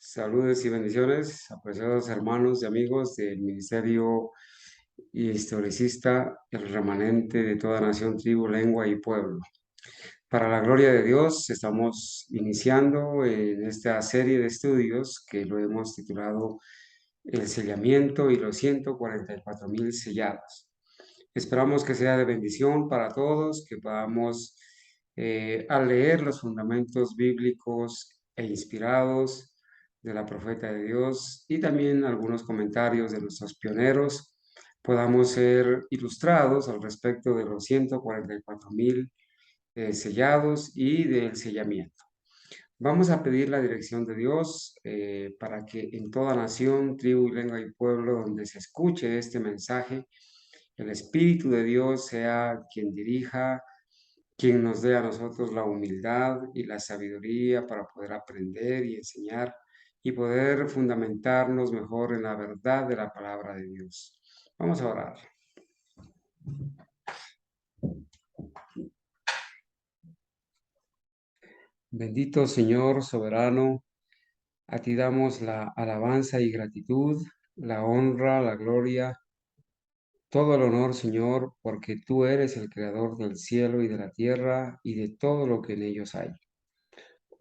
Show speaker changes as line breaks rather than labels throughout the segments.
Saludos y bendiciones, apreciados hermanos y amigos del Ministerio Historicista, el remanente de toda nación, tribu, lengua y pueblo. Para la gloria de Dios, estamos iniciando en esta serie de estudios que lo hemos titulado El sellamiento y los 144,000 sellados. Esperamos que sea de bendición para todos, que podamos, al leer los fundamentos bíblicos e inspirados de la profeta de Dios y también algunos comentarios de nuestros pioneros, podamos ser ilustrados al respecto de los 144,000 sellados y del sellamiento. Vamos a pedir la dirección de Dios para que en toda nación, tribu, lengua y pueblo donde se escuche este mensaje, el Espíritu de Dios sea quien dirija, quien nos dé a nosotros la humildad y la sabiduría para poder aprender y enseñar y poder fundamentarnos mejor en la verdad de la palabra de Dios. Vamos a orar. Bendito Señor soberano, a ti damos la alabanza y gratitud, la honra, la gloria, todo el honor, Señor, porque tú eres el creador del cielo y de la tierra y de todo lo que en ellos hay.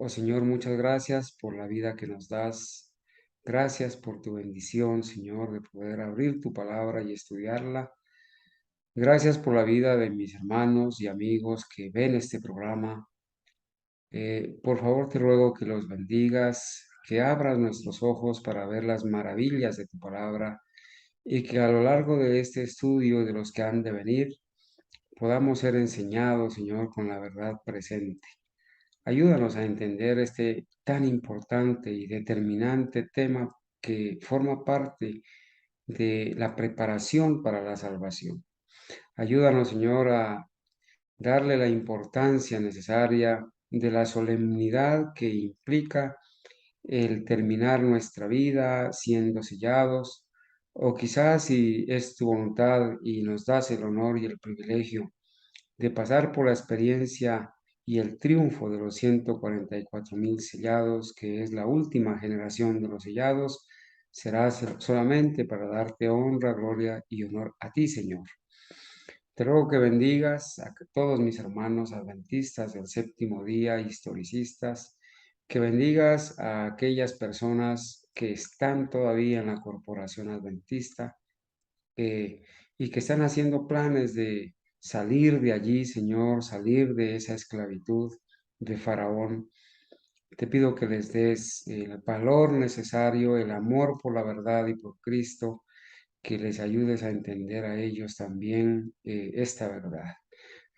Oh Señor, muchas gracias por la vida que nos das. Gracias por tu bendición, Señor, de poder abrir tu palabra y estudiarla. Gracias por la vida de mis hermanos y amigos que ven este programa. Por favor, te ruego que los bendigas, que abras nuestros ojos para ver las maravillas de tu palabra y que a lo largo de este estudio y de los que han de venir, podamos ser enseñados, Señor, con la verdad presente. Ayúdanos a entender este tan importante y determinante tema que forma parte de la preparación para la salvación. Ayúdanos, Señor, a darle la importancia necesaria de la solemnidad que implica el terminar nuestra vida siendo sellados, o quizás si es tu voluntad y nos das el honor y el privilegio de pasar por la experiencia y el triunfo de los 144,000 sellados, que es la última generación de los sellados, será solamente para darte honra, gloria y honor a ti, Señor. Te ruego que bendigas a todos mis hermanos adventistas del séptimo día, historicistas, que bendigas a aquellas personas que están todavía en la corporación adventista y que están haciendo planes de salir de allí, Señor, salir de esa esclavitud de Faraón. Te pido que les des el valor necesario, el amor por la verdad y por Cristo, que les ayudes a entender a ellos también esta verdad.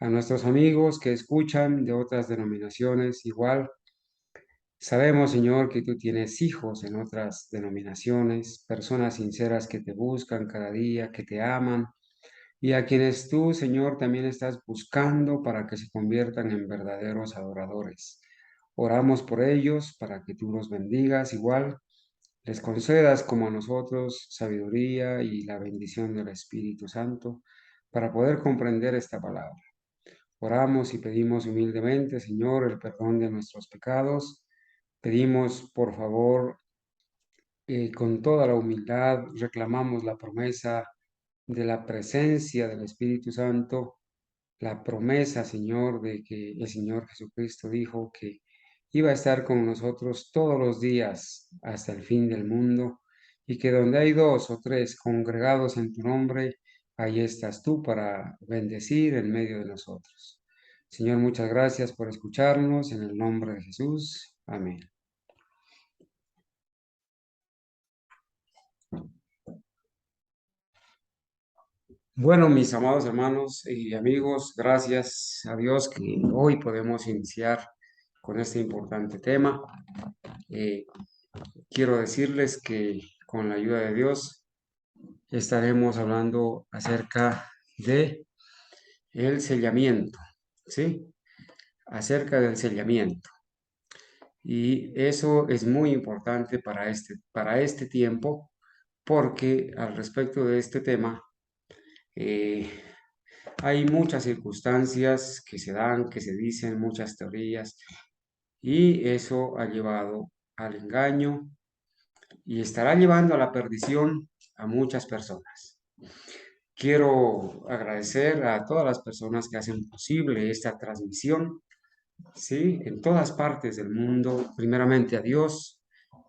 A nuestros amigos que escuchan de otras denominaciones, igual, sabemos, Señor, que tú tienes hijos en otras denominaciones, personas sinceras que te buscan cada día, que te aman, y a quienes tú, Señor, también estás buscando para que se conviertan en verdaderos adoradores. Oramos por ellos para que tú los bendigas igual, les concedas como a nosotros sabiduría y la bendición del Espíritu Santo para poder comprender esta palabra. Oramos y pedimos humildemente, Señor, el perdón de nuestros pecados. Pedimos, por favor, con toda la humildad, reclamamos la promesa de la presencia del Espíritu Santo, la promesa, Señor, de que el Señor Jesucristo dijo que iba a estar con nosotros todos los días hasta el fin del mundo y que donde hay dos o tres congregados en tu nombre, ahí estás tú para bendecir en medio de nosotros. Señor, muchas gracias por escucharnos en el nombre de Jesús. Amén. Bueno, mis amados hermanos y amigos, gracias a Dios que hoy podemos iniciar con este importante tema. Eh, Quiero decirles que con la ayuda de Dios estaremos hablando acerca de el sellamiento, ¿sí? Acerca del sellamiento. Y eso es muy importante para este tiempo, porque al respecto de este tema, eh, hay muchas circunstancias que se dan, que se dicen, muchas teorías, y eso ha llevado al engaño, y estará llevando a la perdición a muchas personas. Quiero agradecer a todas las personas que hacen posible esta transmisión, ¿sí? En todas partes del mundo, primeramente a Dios,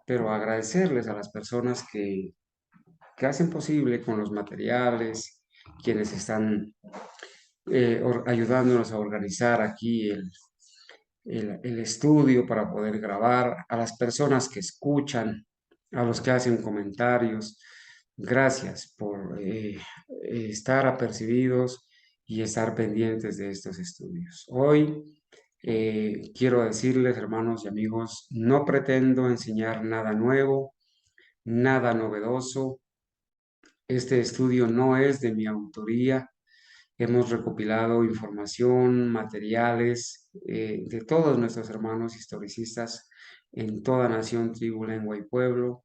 pero agradecerles a las personas que hacen posible con los materiales, quienes están ayudándonos a organizar aquí el estudio para poder grabar, a las personas que escuchan, a los que hacen comentarios. Gracias por estar apercibidos y estar pendientes de estos estudios. Hoy quiero decirles, hermanos y amigos, no pretendo enseñar nada nuevo, nada novedoso. Este estudio no es de mi autoría. Hemos recopilado información, materiales de todos nuestros hermanos historicistas en toda nación, tribu, lengua y pueblo.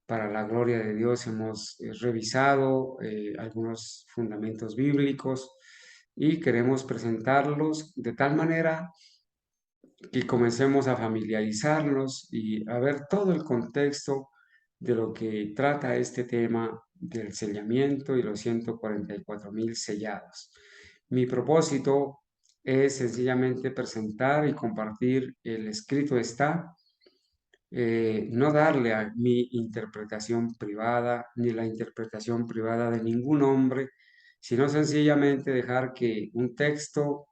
Para la gloria de Dios hemos revisado algunos fundamentos bíblicos y queremos presentarlos de tal manera que comencemos a familiarizarnos y a ver todo el contexto de lo que trata este tema del sellamiento y los 144.000 sellados. Mi propósito es sencillamente presentar y compartir el escrito está, no darle a mi interpretación privada ni la interpretación privada de ningún hombre, sino sencillamente dejar que un texto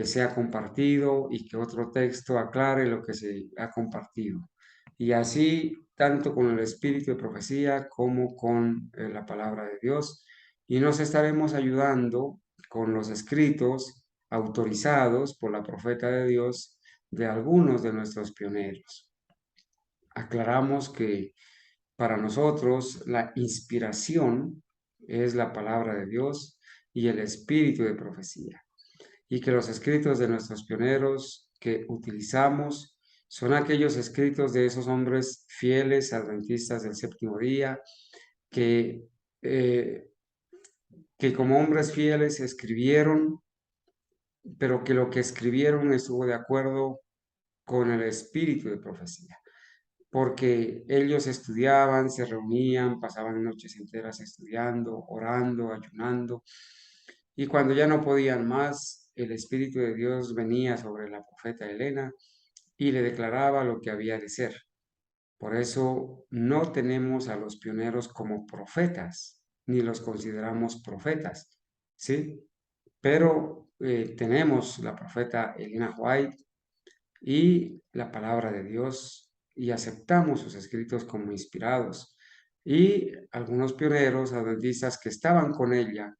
sea compartido y que otro texto aclare lo que se ha compartido. Y así, tanto con el espíritu de profecía como con la palabra de Dios. Y nos estaremos ayudando con los escritos autorizados por la profeta de Dios de algunos de nuestros pioneros. Aclaramos que para nosotros la inspiración es la palabra de Dios y el espíritu de profecía, y que los escritos de nuestros pioneros que utilizamos son aquellos escritos de esos hombres fieles, adventistas del séptimo día, que, eh, que como hombres fieles escribieron, pero que lo que escribieron estuvo de acuerdo con el espíritu de profecía, porque ellos estudiaban, se reunían, pasaban noches enteras estudiando, orando, ayunando, y cuando ya no podían más, el Espíritu de Dios venía sobre la profeta Elena y le declaraba lo que había de ser. Por eso no tenemos a los pioneros como profetas, ni los consideramos profetas, ¿sí? Pero tenemos la profeta Elena White y la palabra de Dios y aceptamos sus escritos como inspirados. Y algunos pioneros adventistas que estaban con ella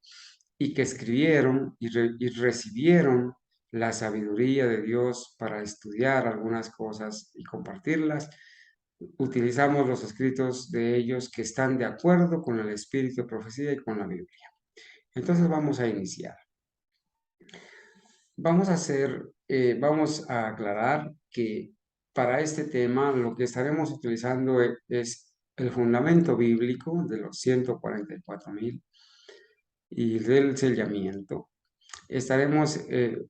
y que escribieron y recibieron la sabiduría de Dios para estudiar algunas cosas y compartirlas, utilizamos los escritos de ellos que están de acuerdo con el espíritu de profecía y con la Biblia. Entonces vamos a iniciar. Vamos a aclarar que para este tema lo que estaremos utilizando es el fundamento bíblico de los 144.000 y del sellamiento. Estaremos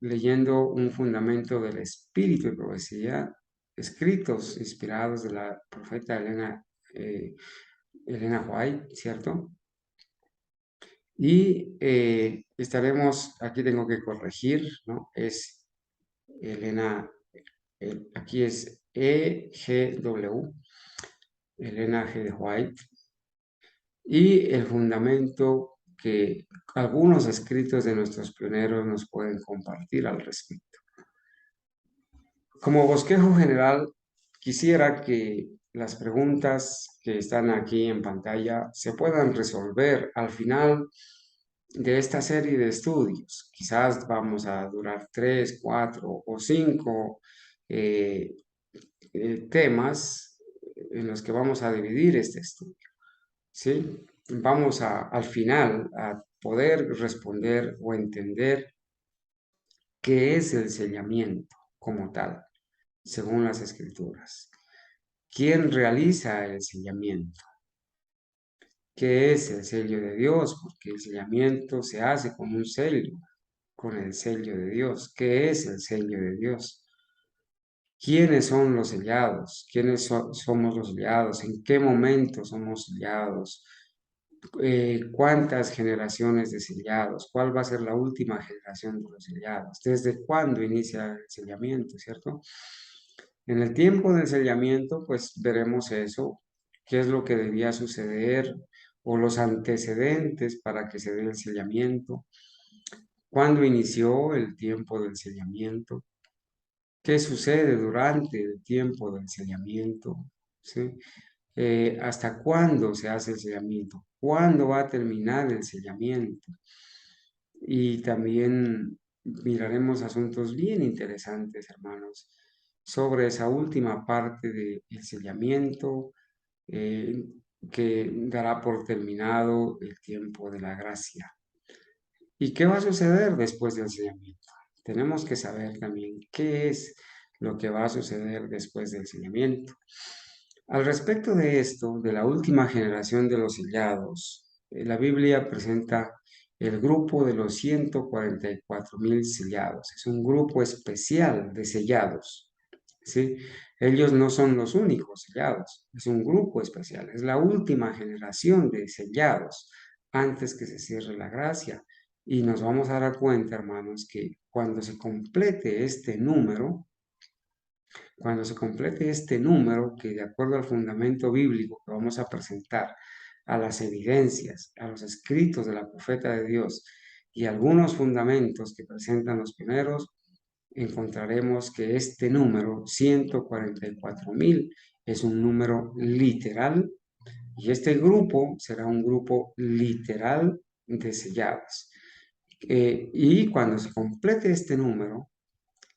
leyendo un fundamento del espíritu de profecía, escritos inspirados de la profeta Elena White, ¿cierto? Y estaremos, aquí tengo que corregir, ¿no? Es Elena, aquí es EGW, Elena G. de White, y el fundamento que algunos escritos de nuestros pioneros nos pueden compartir al respecto. Como bosquejo general, quisiera que las preguntas que están aquí en pantalla se puedan resolver al final de esta serie de estudios. Quizás vamos a durar 3, 4 o 5 eh, temas en los que vamos a dividir este estudio, ¿sí? Vamos al final a poder responder o entender qué es el sellamiento como tal, según las escrituras. ¿Quién realiza el sellamiento? ¿Qué es el sello de Dios? Porque el sellamiento se hace con un sello, con el sello de Dios. ¿Qué es el sello de Dios? ¿Quiénes son los sellados? ¿Quiénes somos los sellados? ¿En qué momento somos sellados? ¿Cuántas generaciones de sellados? ¿Cuál va a ser la última generación de los sellados? ¿Desde cuándo inicia el sellamiento, cierto? En el tiempo del sellamiento, pues veremos eso, qué es lo que debía suceder o los antecedentes para que se dé el sellamiento, cuándo inició el tiempo del sellamiento, qué sucede durante el tiempo del sellamiento, ¿sí? ¿Hasta cuándo se hace el sellamiento? ¿Cuándo va a terminar el sellamiento? Y también miraremos asuntos bien interesantes, hermanos, sobre esa última parte del sellamiento eh, que dará por terminado el tiempo de la gracia. ¿Y qué va a suceder después del sellamiento? Tenemos que saber también qué es lo que va a suceder después del sellamiento. Al respecto de esto, de la última generación de los sellados, la Biblia presenta el grupo de los 144,000 sellados. Es un grupo especial de sellados, ¿sí? Ellos no son los únicos sellados, es un grupo especial, es la última generación de sellados antes que se cierre la gracia. Y nos vamos a dar cuenta, hermanos, que cuando se complete este número, que de acuerdo al fundamento bíblico que vamos a presentar, a las evidencias, a los escritos de la profeta de Dios y algunos fundamentos que presentan los primeros, encontraremos que este número, 144,000, es un número literal y este grupo será un grupo literal de sellados. Y cuando se complete este número,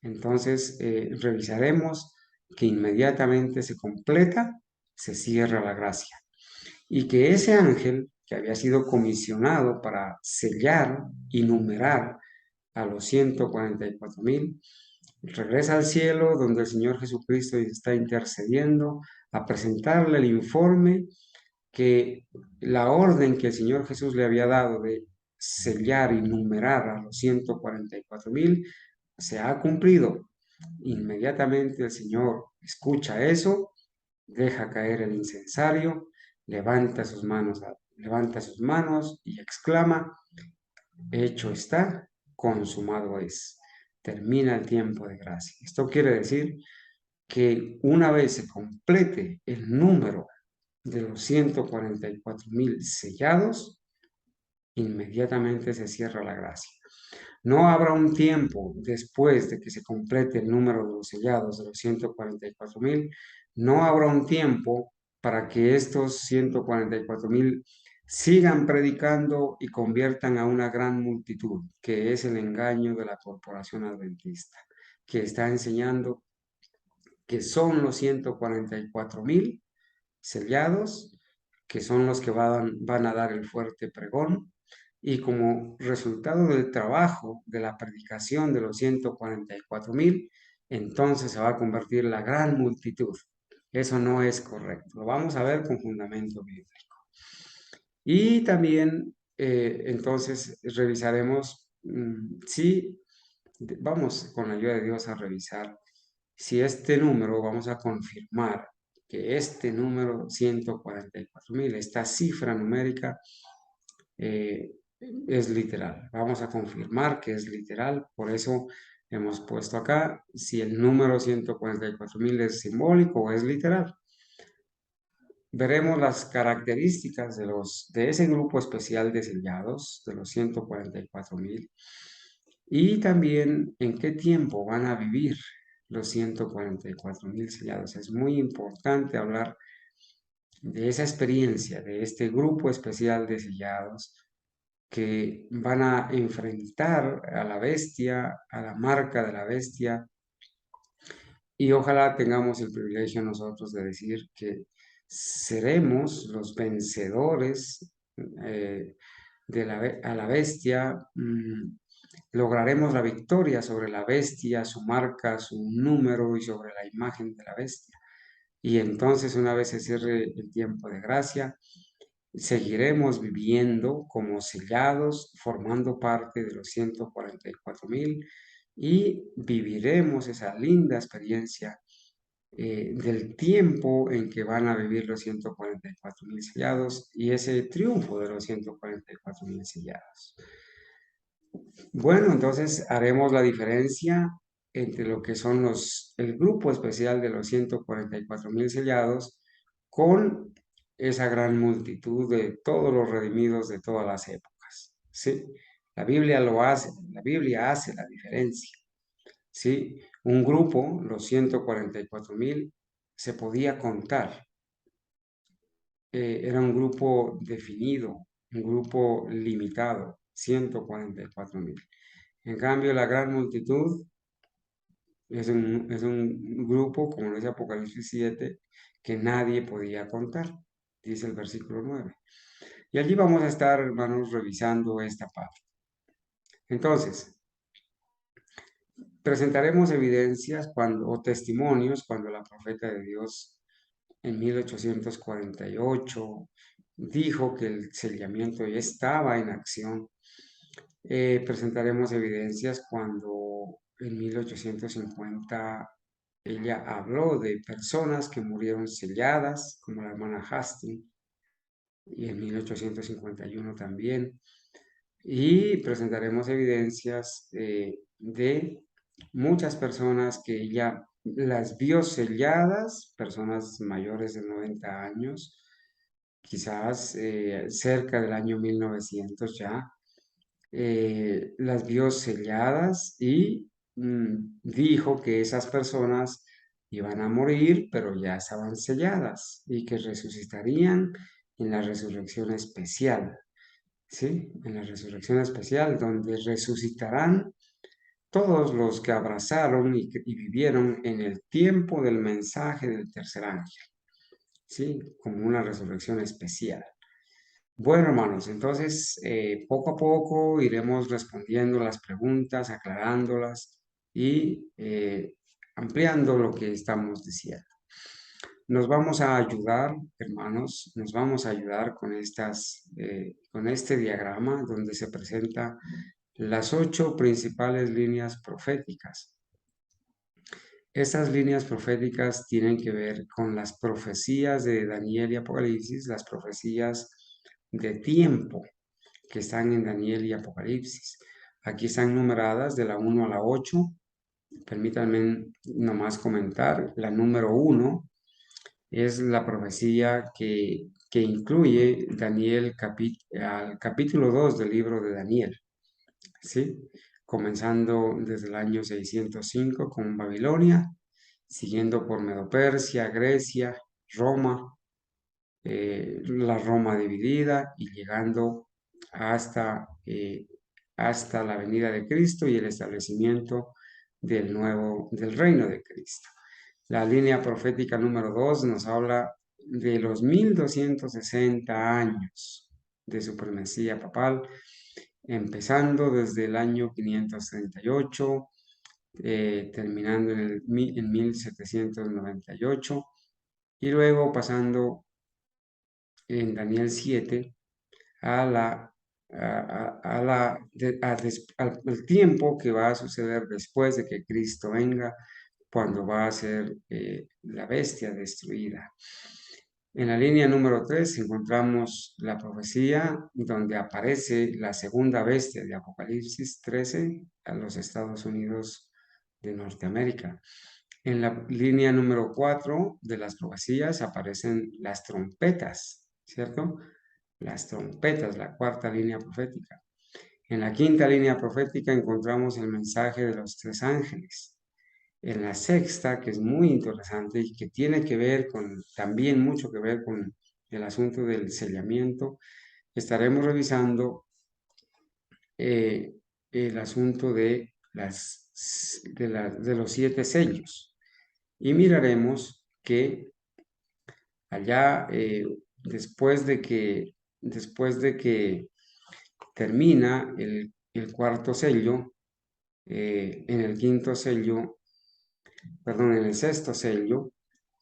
entonces revisaremos que inmediatamente se completa, se cierra la gracia. Y que ese ángel que había sido comisionado para sellar y numerar a los 144,000, regresa al cielo donde el Señor Jesucristo está intercediendo a presentarle el informe que la orden que el Señor Jesús le había dado de sellar y numerar a los 144,000 se ha cumplido. Inmediatamente el Señor escucha eso, deja caer el incensario, levanta sus manos y exclama: hecho está, consumado es. Termina el tiempo de gracia. Esto quiere decir que una vez se complete el número de los 144,000 sellados, inmediatamente se cierra la gracia. No habrá un tiempo después de que se complete el número de los sellados de los 144,000, no habrá un tiempo para que estos 144,000 sigan predicando y conviertan a una gran multitud, que es el engaño de la corporación adventista, que está enseñando que son los 144,000 sellados, que son los que van a dar el fuerte pregón, y como resultado del trabajo de la predicación de los 144,000, entonces se va a convertir la gran multitud. Eso no es correcto. Lo vamos a ver con fundamento bíblico. Y también, entonces, revisaremos si vamos con la ayuda de Dios a revisar si este número, vamos a confirmar que este número 144,000, esta cifra numérica, eh, es literal. Vamos a confirmar que es literal, por eso hemos puesto acá si el número 144,000 es simbólico o es literal. Veremos las características de ese grupo especial de sellados, de los 144,000, y también en qué tiempo van a vivir los 144,000 sellados. Es muy importante hablar de esa experiencia, de este grupo especial de sellados que van a enfrentar a la bestia, a la marca de la bestia, y ojalá tengamos el privilegio nosotros de decir que seremos los vencedores a la bestia, lograremos la victoria sobre la bestia, su marca, su número y sobre la imagen de la bestia. Y entonces, una vez se cierre el tiempo de gracia, seguiremos viviendo como sellados, formando parte de los 144,000, y viviremos esa linda experiencia del tiempo en que van a vivir los 144.000 sellados y ese triunfo de los 144.000 sellados. Bueno, entonces haremos la diferencia entre lo que son el grupo especial de los 144.000 sellados con esa gran multitud de todos los redimidos de todas las épocas. ¿Sí? La Biblia lo hace, la Biblia hace la diferencia. ¿Sí? Un grupo, los 144.000, se podía contar. Era un grupo definido, un grupo limitado, 144.000. En cambio, la gran multitud es un grupo, como dice Apocalipsis 7, que nadie podía contar, dice el versículo 9. Y allí vamos a estar, hermanos, revisando esta parte. Entonces, presentaremos evidencias o testimonios cuando la profeta de Dios en 1848 dijo que el sellamiento ya estaba en acción. Presentaremos evidencias cuando en 1850 ella habló de personas que murieron selladas, como la hermana Hastings, y en 1851 también. Y presentaremos evidencias de muchas personas que ella las vio selladas, personas mayores de 90 años, quizás cerca del año 1900 ya, las vio selladas y dijo que esas personas iban a morir, pero ya estaban selladas y que resucitarían en la resurrección especial, ¿sí? En la resurrección especial, donde resucitarán todos los que abrazaron y vivieron en el tiempo del mensaje del tercer ángel, ¿sí? Como una resurrección especial. Bueno, hermanos, entonces poco a poco iremos respondiendo las preguntas, aclarándolas y ampliando lo que estamos diciendo. Nos vamos a ayudar, hermanos, nos vamos a ayudar con este diagrama donde se presenta las 8 principales líneas proféticas. Estas líneas proféticas tienen que ver con las profecías de Daniel y Apocalipsis, las profecías de tiempo que están en Daniel y Apocalipsis. Aquí están numeradas de la 1 a la 8. Permítanme nomás comentar. La número 1 es la profecía que incluye Daniel al capítulo 2 del libro de Daniel, ¿sí? Comenzando desde el año 605 con Babilonia, siguiendo por Medo-Persia, Grecia, Roma, la Roma dividida y llegando hasta, hasta la venida de Cristo y el establecimiento del reino de Cristo. La línea profética número 2 nos habla de los 1260 años de supremacía papal, empezando desde el año 538, terminando en 1798, y luego pasando en Daniel 7 al tiempo que va a suceder después de que Cristo venga, cuando va a ser la bestia destruida. En la línea número 3 encontramos la profecía donde aparece la segunda bestia de Apocalipsis 13 a los Estados Unidos de Norteamérica. En la línea número 4 de las profecías aparecen las trompetas, ¿cierto? Las trompetas, la cuarta línea profética. En la quinta línea profética encontramos el mensaje de los 3 ángeles. En la sexta, que es muy interesante y que tiene que ver también mucho que ver con el asunto del sellamiento, estaremos revisando el asunto de los 7 sellos. Y miraremos que allá, después de que termina el cuarto sello, en el quinto sello, perdón, en el sexto sello,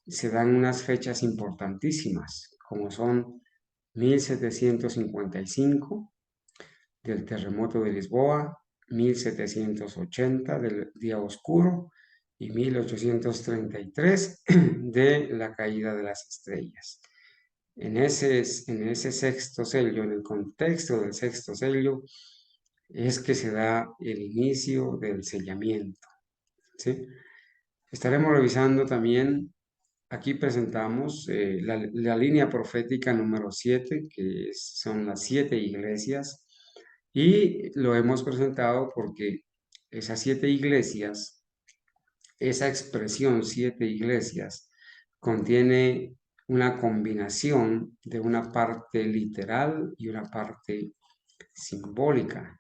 se dan unas fechas importantísimas, como son 1755 del terremoto de Lisboa, 1780 del día oscuro y 1833 de la caída de las estrellas. En ese sexto sello, en el contexto del sexto sello, es que se da el inicio del sellamiento, ¿sí? Estaremos revisando también, aquí presentamos la línea profética número 7, que son las 7 iglesias, y lo hemos presentado porque esas 7 iglesias, esa expresión 7 iglesias, contiene una combinación de una parte literal y una parte simbólica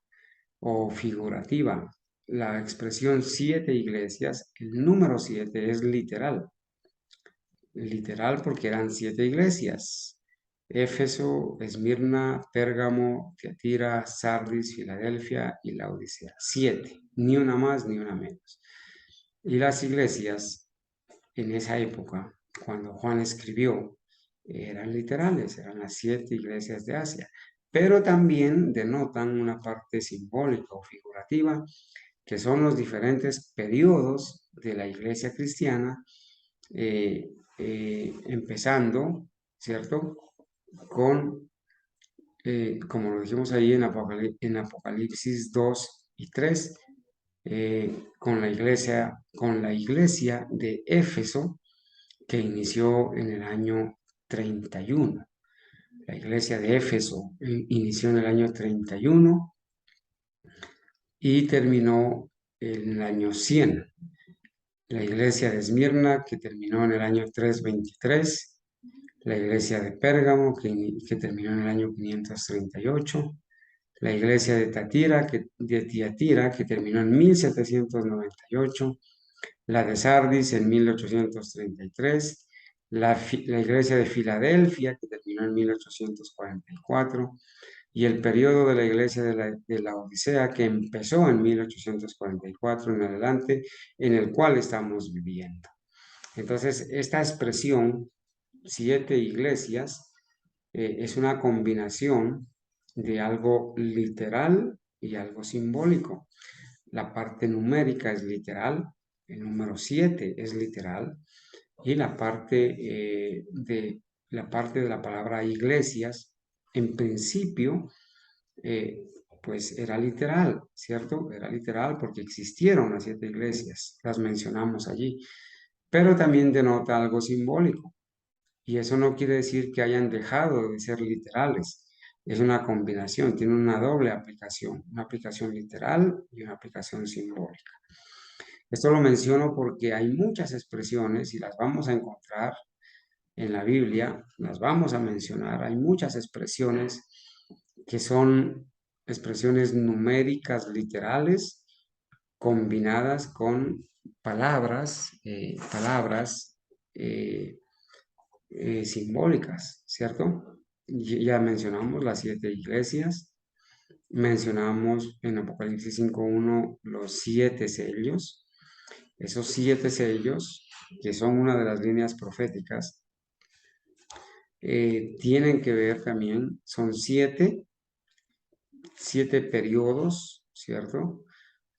o figurativa. La expresión 7 iglesias, el número 7 es literal. Literal porque eran 7 iglesias. Éfeso, Esmirna, Pérgamo, Tiatira, Sardis, Filadelfia y Laodicea. 7, ni una más ni una menos. Y las iglesias en esa época, cuando Juan escribió, eran literales, eran las 7 iglesias de Asia, pero también denotan una parte simbólica o figurativa, que son los diferentes periodos de la iglesia cristiana, empezando, ¿cierto? Con, como lo dijimos ahí en Apocalipsis 2 y 3, con la iglesia de Éfeso, que inició en el año 31. La iglesia de Éfeso inició en el año 31 y terminó en el año 100. La iglesia de Esmirna, que terminó en el año 323. La iglesia de Pérgamo, que terminó en el año 538. La iglesia de Tiatira, que terminó en 1798. La de Sardis en 1833, la iglesia de Filadelfia, que terminó en 1844, y el periodo de la iglesia de la Odisea, que empezó en 1844 en adelante, en el cual estamos viviendo. Entonces, esta expresión, 7 iglesias, es una combinación de algo literal y algo simbólico. La parte numérica es literal, el número 7 es literal, y la parte de la palabra iglesias, en principio, eh, pues era literal, ¿cierto? Era literal porque existieron las 7 iglesias, las mencionamos allí, pero también denota algo simbólico, y eso no quiere decir que hayan dejado de ser literales. Es una combinación, tiene una doble aplicación, una aplicación literal y una aplicación simbólica. Esto lo menciono porque hay muchas expresiones y las vamos a encontrar en la Biblia, las vamos a mencionar. Hay muchas expresiones que son expresiones numéricas literales combinadas con palabras eh, simbólicas, ¿cierto? Ya mencionamos las 7 iglesias, mencionamos en Apocalipsis 5.1 los 7 sellos. Esos 7 sellos, que son una de las líneas proféticas, tienen que ver también, son 7 periodos, ¿cierto?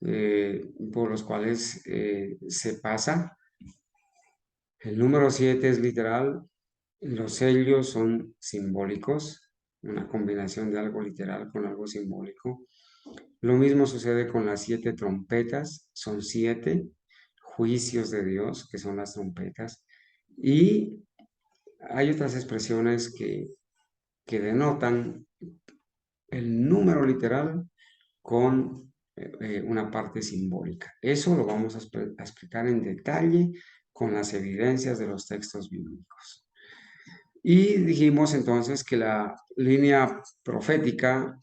Por los cuales se pasa. El número 7 es literal, los sellos son simbólicos, una combinación de algo literal con algo simbólico. Lo mismo sucede con las 7 trompetas, son 7 juicios de Dios, que son las trompetas. Y hay otras expresiones que denotan el número literal con una parte simbólica. Eso lo vamos a explicar en detalle con las evidencias de los textos bíblicos. Y dijimos entonces que la línea profética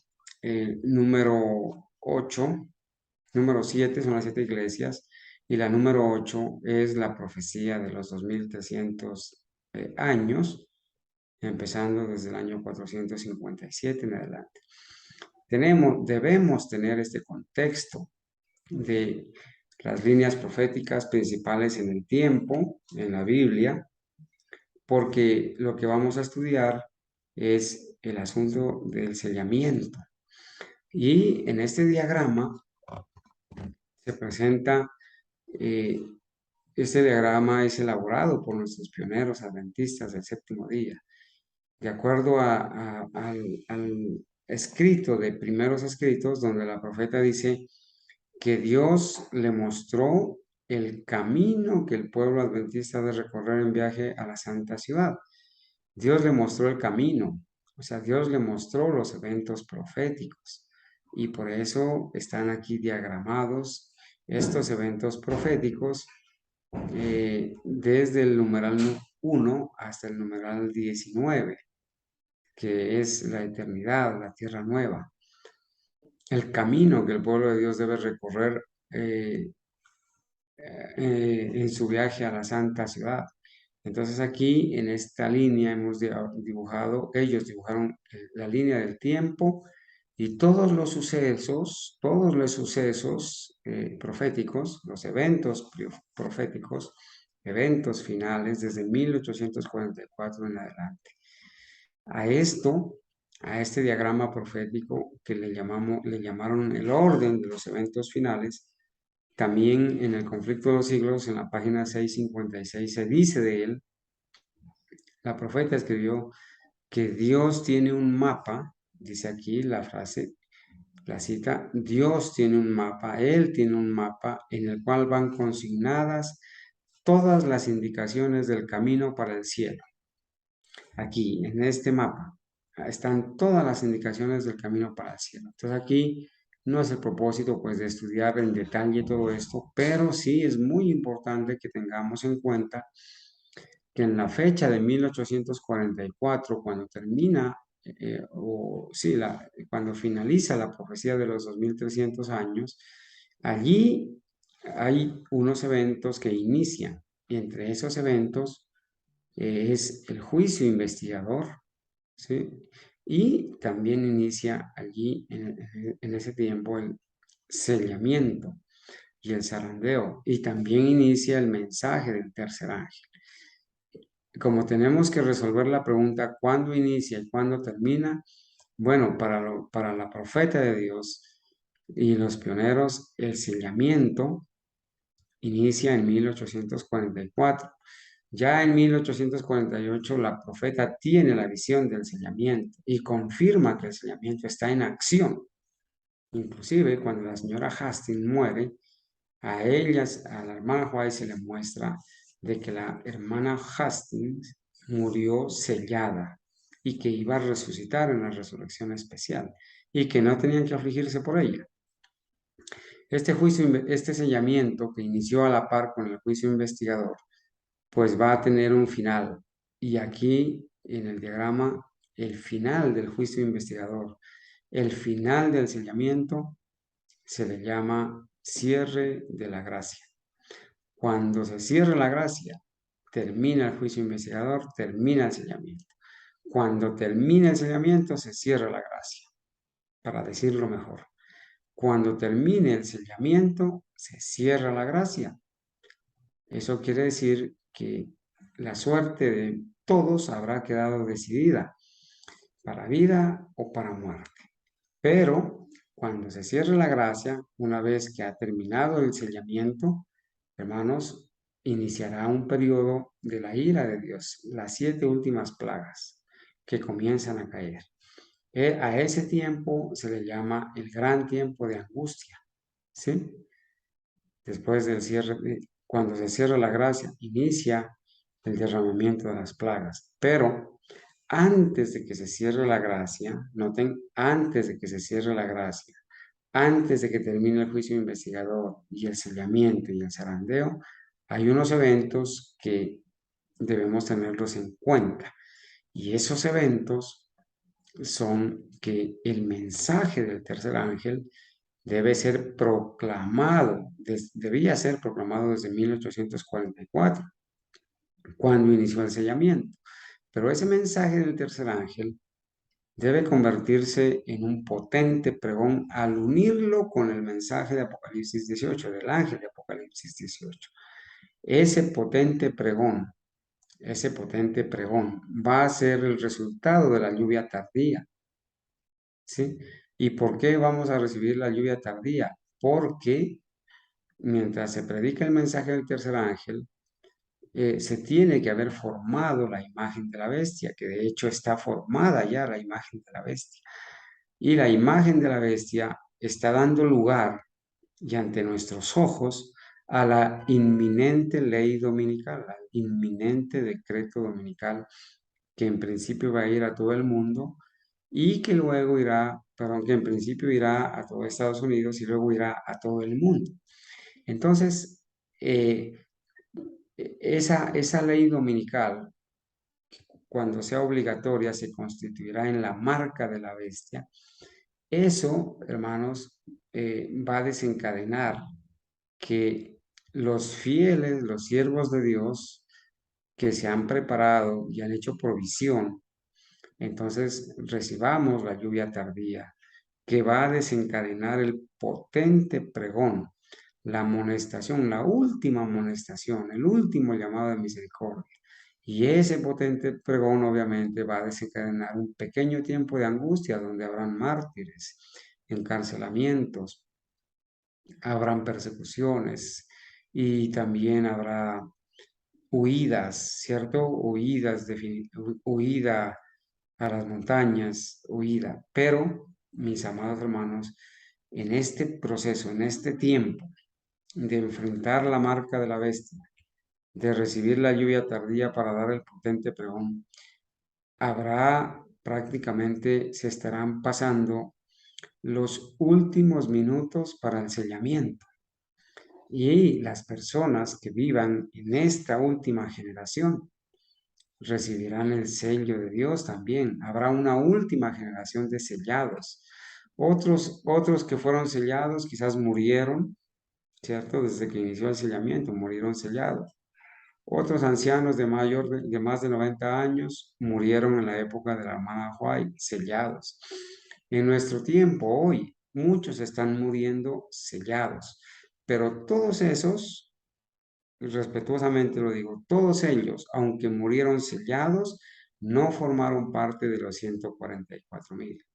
número 8, número 7 son las 7 iglesias, y la número 8 es la profecía de los 2300 años, empezando desde el año 457 en adelante. Debemos tener este contexto de las líneas proféticas principales en el tiempo, en la Biblia, porque lo que vamos a estudiar es el asunto del sellamiento. Y en este diagrama se presenta este diagrama es elaborado por nuestros pioneros adventistas del séptimo día. De acuerdo al escrito de primeros escritos, donde la profeta dice que Dios le mostró el camino que el pueblo adventista ha de recorrer en viaje a la santa ciudad. Dios le mostró el camino, o sea, Dios le mostró los eventos proféticos y por eso están aquí diagramados estos eventos proféticos desde el numeral 1 hasta el numeral 19, que es la eternidad, la tierra nueva, el camino que el pueblo de Dios debe recorrer en su viaje a la santa ciudad. Entonces aquí en esta línea hemos dibujado, ellos dibujaron la línea del tiempo y todos los sucesos proféticos, los eventos proféticos, eventos finales desde 1844 en adelante. A esto, a este diagrama profético que le llamaron el orden de los eventos finales, también en el conflicto de los siglos, en la página 656, se dice de él, la profeta escribió que Dios tiene un mapa, dice aquí la frase, la cita, Dios tiene un mapa, Él tiene un mapa en el cual van consignadas todas las indicaciones del camino para el cielo. Aquí, en este mapa, están todas las indicaciones del camino para el cielo. Entonces aquí no es el propósito pues de estudiar en detalle todo esto, pero sí es muy importante que tengamos en cuenta que en la fecha de 1844, cuando termina, cuando finaliza la profecía de los 2300 años, allí hay unos eventos que inician, y entre esos eventos es el juicio investigador, ¿sí? Y también inicia allí en ese tiempo el sellamiento y el zarandeo, y también inicia el mensaje del tercer ángel. Como tenemos que resolver la pregunta ¿cuándo inicia y cuándo termina? Bueno, para la profeta de Dios y los pioneros, el sellamiento inicia en 1844. Ya en 1848 la profeta tiene la visión del sellamiento y confirma que el sellamiento está en acción. Inclusive cuando la señora Hastings muere, a ellas, a la hermana White se le muestra de que la hermana Hastings murió sellada y que iba a resucitar en la resurrección especial y que no tenían que afligirse por ella. Este sellamiento que inició a la par con el juicio investigador, pues va a tener un final. Y aquí en el diagrama, el final del juicio investigador, el final del sellamiento, se le llama cierre de la gracia. Cuando se cierra la gracia, termina el juicio investigador, termina el sellamiento. Cuando termina el sellamiento, se cierra la gracia, para decirlo mejor. Cuando termine el sellamiento, se cierra la gracia. Eso quiere decir que la suerte de todos habrá quedado decidida, para vida o para muerte. Pero cuando se cierre la gracia, una vez que ha terminado el sellamiento, hermanos, iniciará un periodo de la ira de Dios, las 7 últimas plagas que comienzan a caer. A ese tiempo se le llama el gran tiempo de angustia, ¿sí? Después del cierre, cuando se cierra la gracia, inicia el derramamiento de las plagas. Pero antes de que se cierre la gracia, noten, antes de que se cierre la gracia, antes de que termine el juicio investigador y el sellamiento y el zarandeo, hay unos eventos que debemos tenerlos en cuenta. Y esos eventos son que el mensaje del tercer ángel debe ser proclamado, debía ser proclamado desde 1844, cuando inició el sellamiento. Pero ese mensaje del tercer ángel debe convertirse en un potente pregón al unirlo con el mensaje de Apocalipsis 18, del ángel de Apocalipsis 18. Ese potente pregón va a ser el resultado de la lluvia tardía. ¿Sí? ¿Y por qué vamos a recibir la lluvia tardía? Porque mientras se predica el mensaje del tercer ángel, se tiene que haber formado la imagen de la bestia, que de hecho está formada ya la imagen de la bestia. Y la imagen de la bestia está dando lugar y ante nuestros ojos a la inminente ley dominical, al inminente decreto dominical que en principio va a ir a todo el mundo y que luego irá, perdón, que en principio irá a todo Estados Unidos y luego irá a todo el mundo. Entonces, esa ley dominical, cuando sea obligatoria, se constituirá en la marca de la bestia. Eso, hermanos, va a desencadenar que los fieles, los siervos de Dios, que se han preparado y han hecho provisión, entonces recibamos la lluvia tardía, que va a desencadenar el potente pregón, la amonestación, la última amonestación, el último llamado de misericordia. Y ese potente pregón obviamente va a desencadenar un pequeño tiempo de angustia donde habrán mártires, encarcelamientos, habrán persecuciones y también habrá huidas, ¿cierto? Huida a las montañas, huida. Pero, mis amados hermanos, en este proceso, en este tiempo de enfrentar la marca de la bestia, de recibir la lluvia tardía para dar el potente pregón, habrá prácticamente, se estarán pasando los últimos minutos para el sellamiento. Y las personas que vivan en esta última generación recibirán el sello de Dios también. Habrá una última generación de sellados. Otros que fueron sellados quizás murieron, ¿cierto? Desde que inició el sellamiento, murieron sellados. Otros ancianos de más de 90 años murieron en la época de la hermana White, sellados. En nuestro tiempo, hoy, muchos están muriendo sellados, pero todos esos, respetuosamente lo digo, todos ellos, aunque murieron sellados, no formaron parte de los 144,000,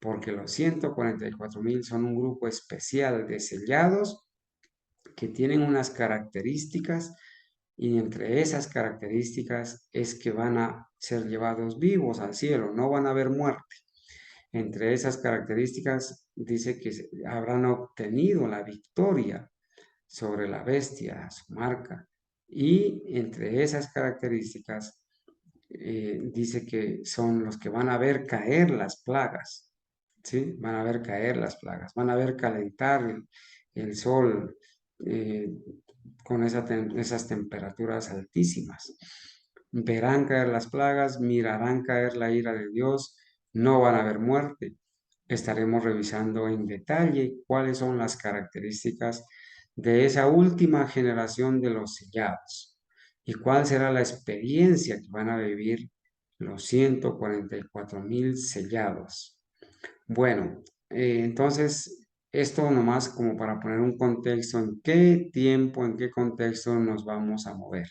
porque los 144,000 son un grupo especial de sellados que tienen unas características y entre esas características es que van a ser llevados vivos al cielo, no van a haber muerte. Entre esas características dice que habrán obtenido la victoria sobre la bestia, su marca. Y entre esas características dice que son los que van a ver caer las plagas, ¿sí? Van a ver caer las plagas, van a ver calentar el sol eh, con esas temperaturas altísimas. Verán caer las plagas, mirarán caer la ira de Dios, no van a haber muerte. Estaremos revisando en detalle cuáles son las características de esa última generación de los sellados y cuál será la experiencia que van a vivir los 144,000 sellados. Bueno, entonces esto nomás como para poner un contexto en qué tiempo, en qué contexto nos vamos a mover.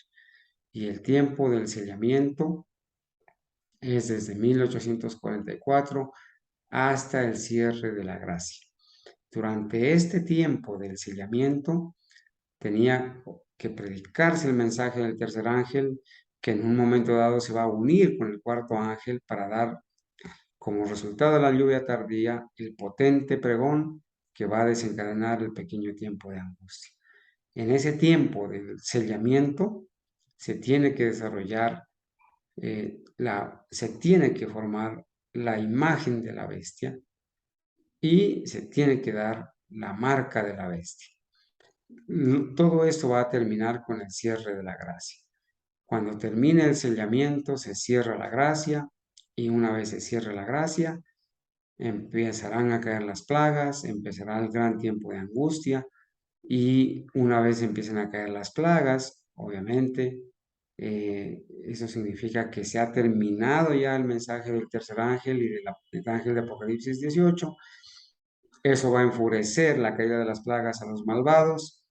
Y el tiempo del sellamiento es desde 1844 hasta el cierre de la gracia. Durante este tiempo del sellamiento tenía que predicarse el mensaje del tercer ángel, que en un momento dado se va a unir con el cuarto ángel para dar como resultado de la lluvia tardía el potente pregón que va a desencadenar el pequeño tiempo de angustia. En ese tiempo del sellamiento se tiene que desarrollar, se tiene que formar la imagen de la bestia y se tiene que dar la marca de la bestia. Todo esto va a terminar con el cierre de la gracia. Cuando termine el sellamiento, se cierra la gracia y una vez se cierre la gracia, empezarán a caer las plagas, empezará el gran tiempo de angustia y una vez empiecen a caer las plagas, obviamente, eso significa que se ha terminado ya el mensaje del tercer ángel y del ángel de Apocalipsis 18. Eso va a enfurecer la caída de las plagas a los malvados.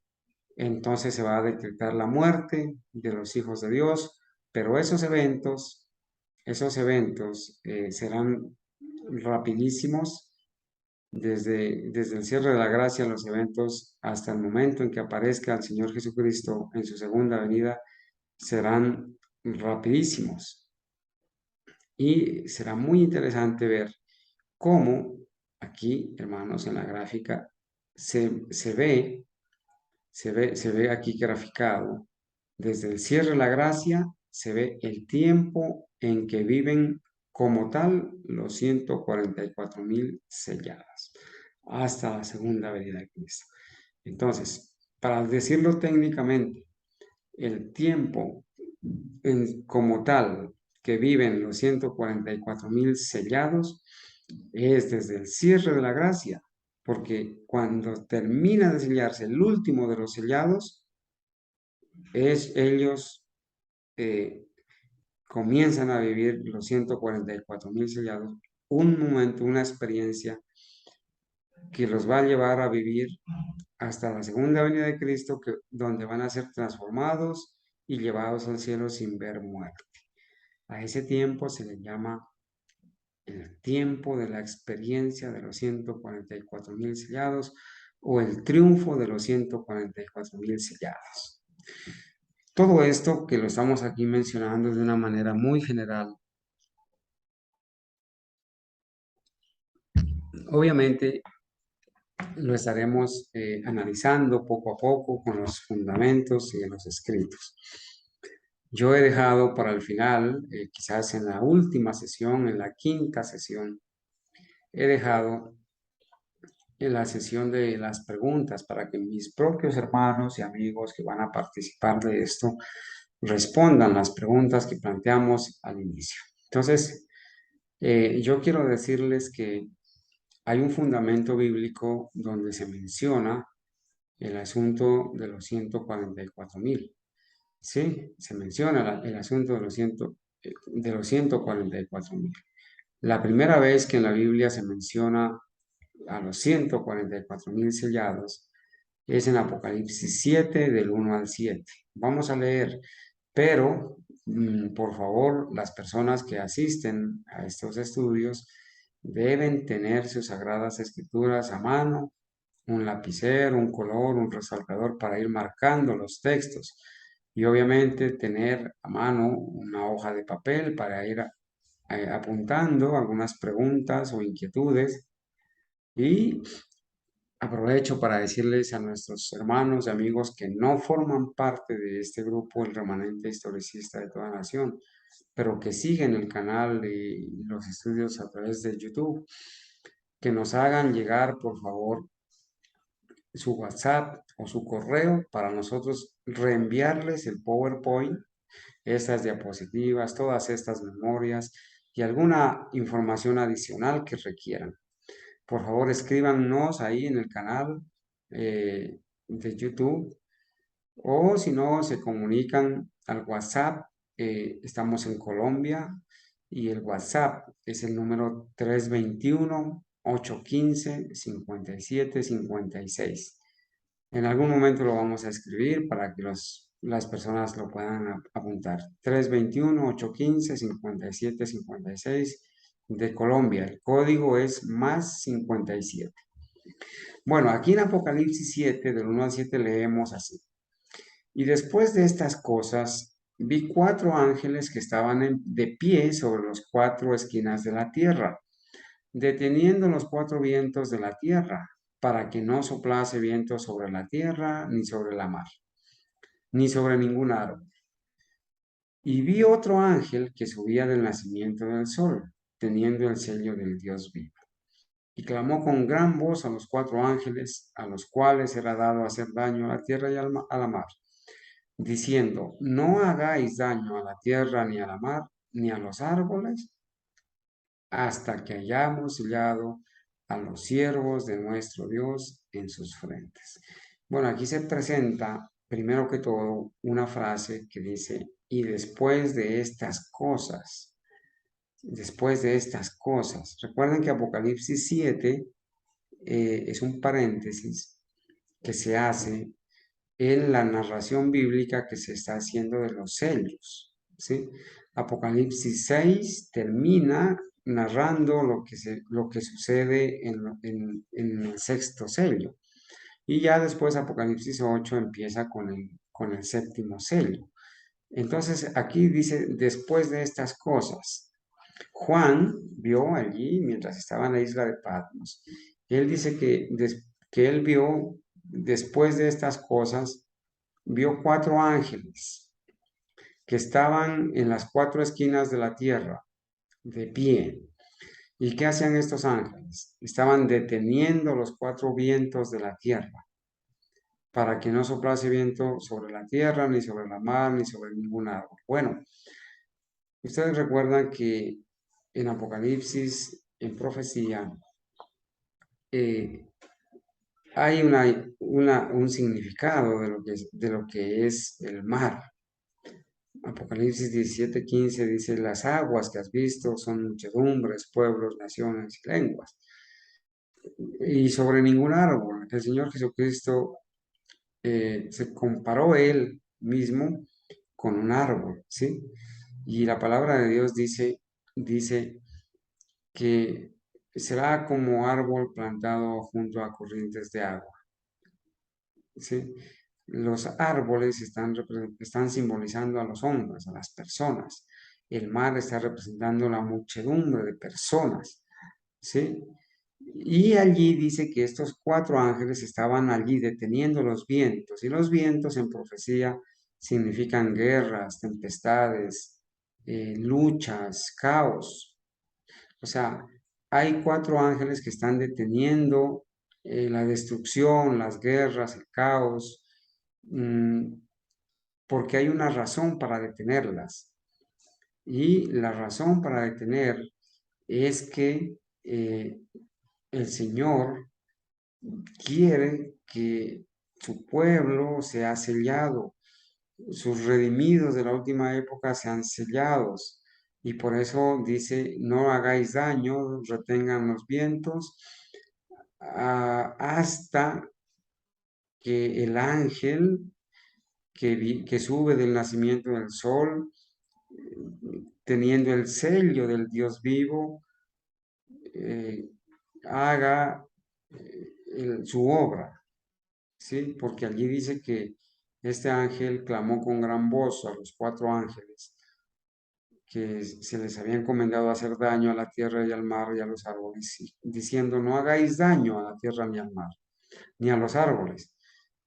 Entonces se va a decretar la muerte de los hijos de Dios, pero esos eventos serán rapidísimos desde el cierre de la gracia, los eventos, hasta el momento en que aparezca el Señor Jesucristo en su segunda venida, serán rapidísimos. Y será muy interesante ver cómo aquí, hermanos, en la gráfica, se ve se ve aquí graficado. Desde el cierre de la gracia se ve el tiempo en que viven como tal los 144,000 sellados hasta la segunda venida de Cristo. Entonces, para decirlo técnicamente, el tiempo como tal que viven los 144,000 sellados es desde el cierre de la gracia, porque cuando termina de sellarse el último de los sellados, ellos eh, comienzan a vivir los 144,000 sellados, un momento, una experiencia que los va a llevar a vivir hasta la segunda venida de Cristo, donde van a ser transformados y llevados al cielo sin ver muerte. A ese tiempo se le llama el tiempo de la experiencia de los 144,000 sellados o el triunfo de los 144,000 sellados. Todo esto que lo estamos aquí mencionando de una manera muy general, obviamente lo estaremos analizando poco a poco con los fundamentos y en los escritos. Yo he dejado para el final, quizás en la última sesión, en la quinta sesión, he dejado en la sesión de las preguntas para que mis propios hermanos y amigos que van a participar de esto respondan las preguntas que planteamos al inicio. Entonces, yo quiero decirles que hay un fundamento bíblico donde se menciona el asunto de los 144,000. Sí, se menciona el asunto de los 144,000. La primera vez que en la Biblia se menciona a los 144,000 sellados es en Apocalipsis 7 del 1 al 7. Vamos a leer, pero por favor, las personas que asisten a estos estudios deben tener sus sagradas escrituras a mano, un lapicero, un color, un resaltador para ir marcando los textos y obviamente tener a mano una hoja de papel para ir apuntando algunas preguntas o inquietudes. Y aprovecho para decirles a nuestros hermanos y amigos que no forman parte de este grupo, el remanente historicista de toda nación, pero que siguen el canal de los estudios a través de YouTube, que nos hagan llegar, por favor, su WhatsApp o su correo para nosotros reenviarles el PowerPoint, estas diapositivas, todas estas memorias y alguna información adicional que requieran. Por favor, escríbanos ahí en el canal de YouTube o si no, se comunican al WhatsApp. Estamos en Colombia y el WhatsApp es el número 321-815-5756. En algún momento lo vamos a escribir para que las personas lo puedan apuntar. 321-815-5756 de Colombia. El código es +57. Bueno, aquí en Apocalipsis 7, del 1 al 7, leemos así. Y después de estas cosas, vi 4 ángeles que estaban de pie sobre las 4 esquinas de la tierra, deteniendo los 4 vientos de la tierra, para que no soplase viento sobre la tierra, ni sobre la mar, ni sobre ningún árbol. Y vi otro ángel que subía del nacimiento del sol, teniendo el sello del Dios vivo. Y clamó con gran voz a los 4 ángeles, a los cuales era dado hacer daño a la tierra y a la mar, diciendo, no hagáis daño a la tierra, ni a la mar, ni a los árboles, hasta que hayamos sellado a los siervos de nuestro Dios en sus frentes. Bueno, aquí se presenta, primero que todo, una frase que dice, y después de estas cosas, recuerden que Apocalipsis 7 es un paréntesis que se hace en la narración bíblica que se está haciendo de los sellos, ¿sí? Apocalipsis 6 termina narrando lo que sucede en el sexto sello. Y ya después Apocalipsis 8 empieza con el séptimo sello. Entonces aquí dice, después de estas cosas, Juan vio allí, mientras estaba en la isla de Patmos, él dice que él vio, después de estas cosas, vio 4 ángeles que estaban en las 4 esquinas de la tierra, de pie. ¿Y qué hacían estos ángeles? Estaban deteniendo los 4 vientos de la tierra para que no soplase viento sobre la tierra, ni sobre la mar, ni sobre ningún árbol. Bueno, ustedes recuerdan que en Apocalipsis, en profecía, eh, hay un significado de lo que es el mar. Apocalipsis 17:15 dice, las aguas que has visto son muchedumbres, pueblos, naciones y lenguas. Y sobre ningún árbol. El Señor Jesucristo se comparó él mismo con un árbol, ¿sí? Y la palabra de Dios dice que será como árbol plantado junto a corrientes de agua, ¿sí? Los árboles están simbolizando a los hombres, a las personas. El mar está representando la muchedumbre de personas, ¿sí? Y allí dice que estos 4 ángeles estaban allí deteniendo los vientos, y los vientos en profecía significan guerras, tempestades, luchas, caos. O sea, hay 4 ángeles que están deteniendo la destrucción, las guerras, el caos, mm, porque hay una razón para detenerlas. Y la razón para detener es que el Señor quiere que su pueblo sea sellado, sus redimidos de la última época sean sellados. Y por eso dice, no hagáis daño, retengan los vientos, hasta que el ángel que sube del nacimiento del sol, teniendo el sello del Dios vivo, eh, haga su obra. ¿Sí? Porque allí dice que este ángel clamó con gran voz a los 4 ángeles que se les había encomendado hacer daño a la tierra y al mar y a los árboles, diciendo, no hagáis daño a la tierra ni al mar, ni a los árboles.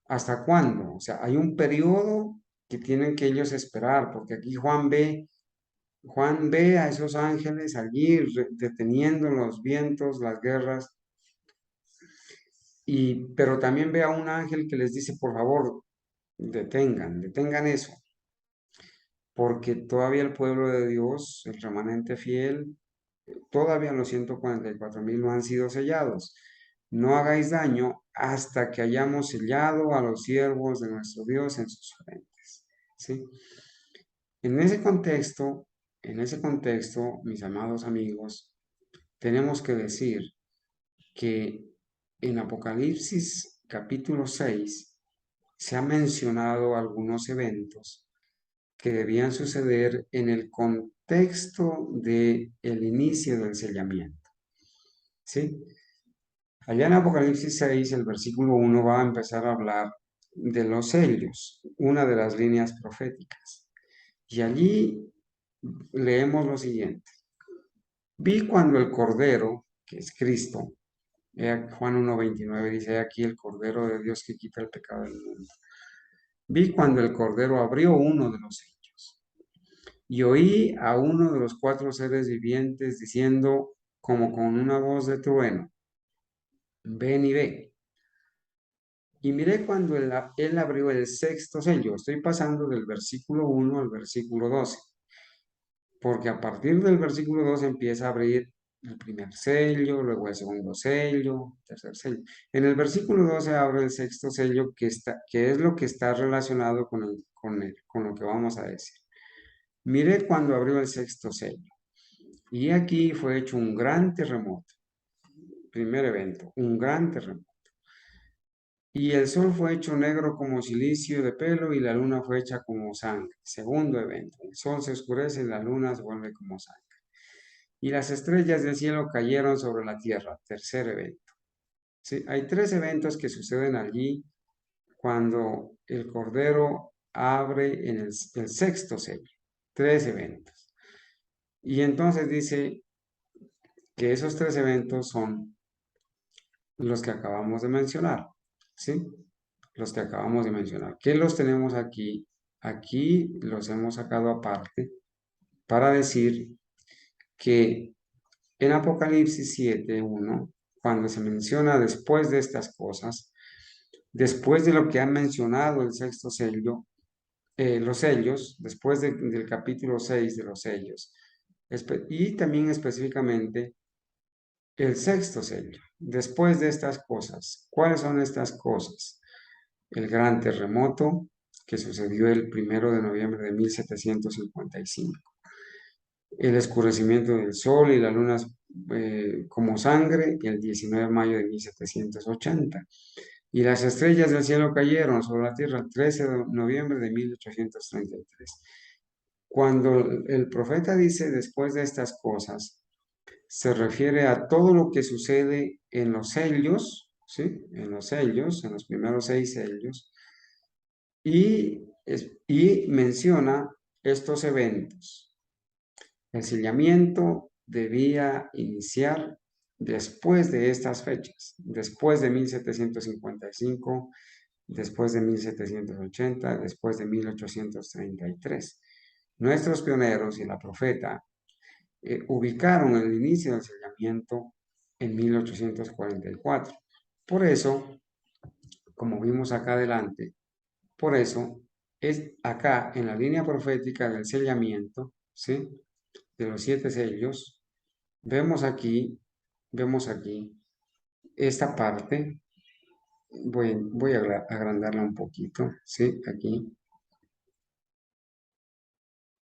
¿Hasta cuándo? O sea, hay un periodo que tienen que ellos esperar, porque aquí Juan ve a esos ángeles allí deteniendo los vientos, las guerras, pero también ve a un ángel que les dice, por favor, detengan eso, porque todavía el pueblo de Dios, el remanente fiel, todavía los 144,000 no han sido sellados. No hagáis daño hasta que hayamos sellado a los siervos de nuestro Dios en sus frentes. ¿Sí? En ese contexto, mis amados amigos, tenemos que decir que en Apocalipsis capítulo 6 se han mencionado algunos eventos que debían suceder en el contexto del inicio del sellamiento. ¿Sí? Allá en Apocalipsis 6, el versículo 1 va a empezar a hablar de los sellos, una de las líneas proféticas. Y allí leemos lo siguiente. Vi cuando el Cordero, que es Cristo, Juan 1:29 dice, aquí el Cordero de Dios que quita el pecado del mundo. Vi cuando el Cordero abrió uno de los sellos y oí a uno de los 4 seres vivientes diciendo como con una voz de trueno, ven y ve. Y miré cuando él abrió el sexto sello. Estoy pasando del versículo 1 al versículo 12, porque a partir del versículo 12 empieza a abrir el primer sello, luego el segundo sello, tercer sello. En el versículo 12 abre el sexto sello, que es lo que está relacionado con lo que vamos a decir. Miré cuando abrió el sexto sello, y aquí fue hecho un gran terremoto. Primer evento, un gran terremoto. Y el sol fue hecho negro como cilicio de pelo y la luna fue hecha como sangre. Segundo evento, el sol se oscurece y la luna se vuelve como sangre. y las estrellas del cielo cayeron sobre la tierra. Tercer evento. ¿Sí? Hay tres eventos que suceden allí cuando el Cordero abre en el sexto sello. Tres eventos. Y entonces dice que esos tres eventos son los que acabamos de mencionar. ¿Sí? Los que acabamos de mencionar. ¿Qué los tenemos aquí? Aquí los hemos sacado aparte para decir que en Apocalipsis 7:1, cuando se menciona después de estas cosas, después de lo que han mencionado el sexto sello, los sellos, después del capítulo 6 de los sellos, y también específicamente el sexto sello, después de estas cosas. ¿Cuáles son estas cosas? El gran terremoto que sucedió el 1 de noviembre de 1755, el oscurecimiento del sol y la luna como sangre el 19 de mayo de 1780, y las estrellas del cielo cayeron sobre la tierra el 13 de noviembre de 1833. Cuando el profeta dice después de estas cosas, se refiere a todo lo que sucede en los sellos, ¿sí? En los sellos, en los primeros 6 sellos, y menciona estos eventos. El sellamiento debía iniciar después de estas fechas, después de 1755, después de 1780, después de 1833. Nuestros pioneros y la profeta ubicaron el inicio del sellamiento en 1844. Por eso, como vimos acá adelante, por eso es acá en la línea profética del sellamiento, ¿sí? De los 7 sellos, vemos aquí esta parte. Voy a agrandarla un poquito, ¿sí? Aquí,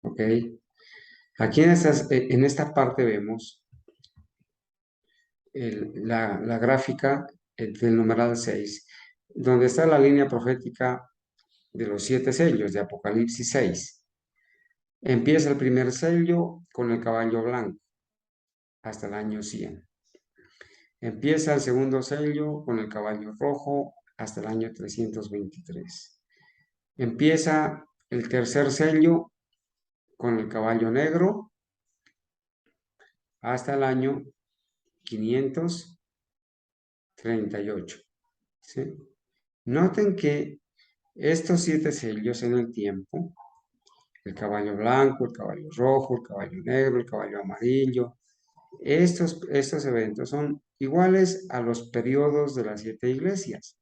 ok. Aquí en esta parte vemos la gráfica del numeral 6, donde está la línea profética de los 7 sellos de Apocalipsis 6. Empieza el primer sello con el caballo blanco hasta el año 100. Empieza el segundo sello con el caballo rojo hasta el año 323. Empieza el tercer sello con el caballo negro hasta el año 538. ¿Sí? Noten que estos 7 sellos en el tiempo, el caballo blanco, el caballo rojo, el caballo negro, el caballo amarillo, estos eventos son iguales a los periodos de las 7 iglesias.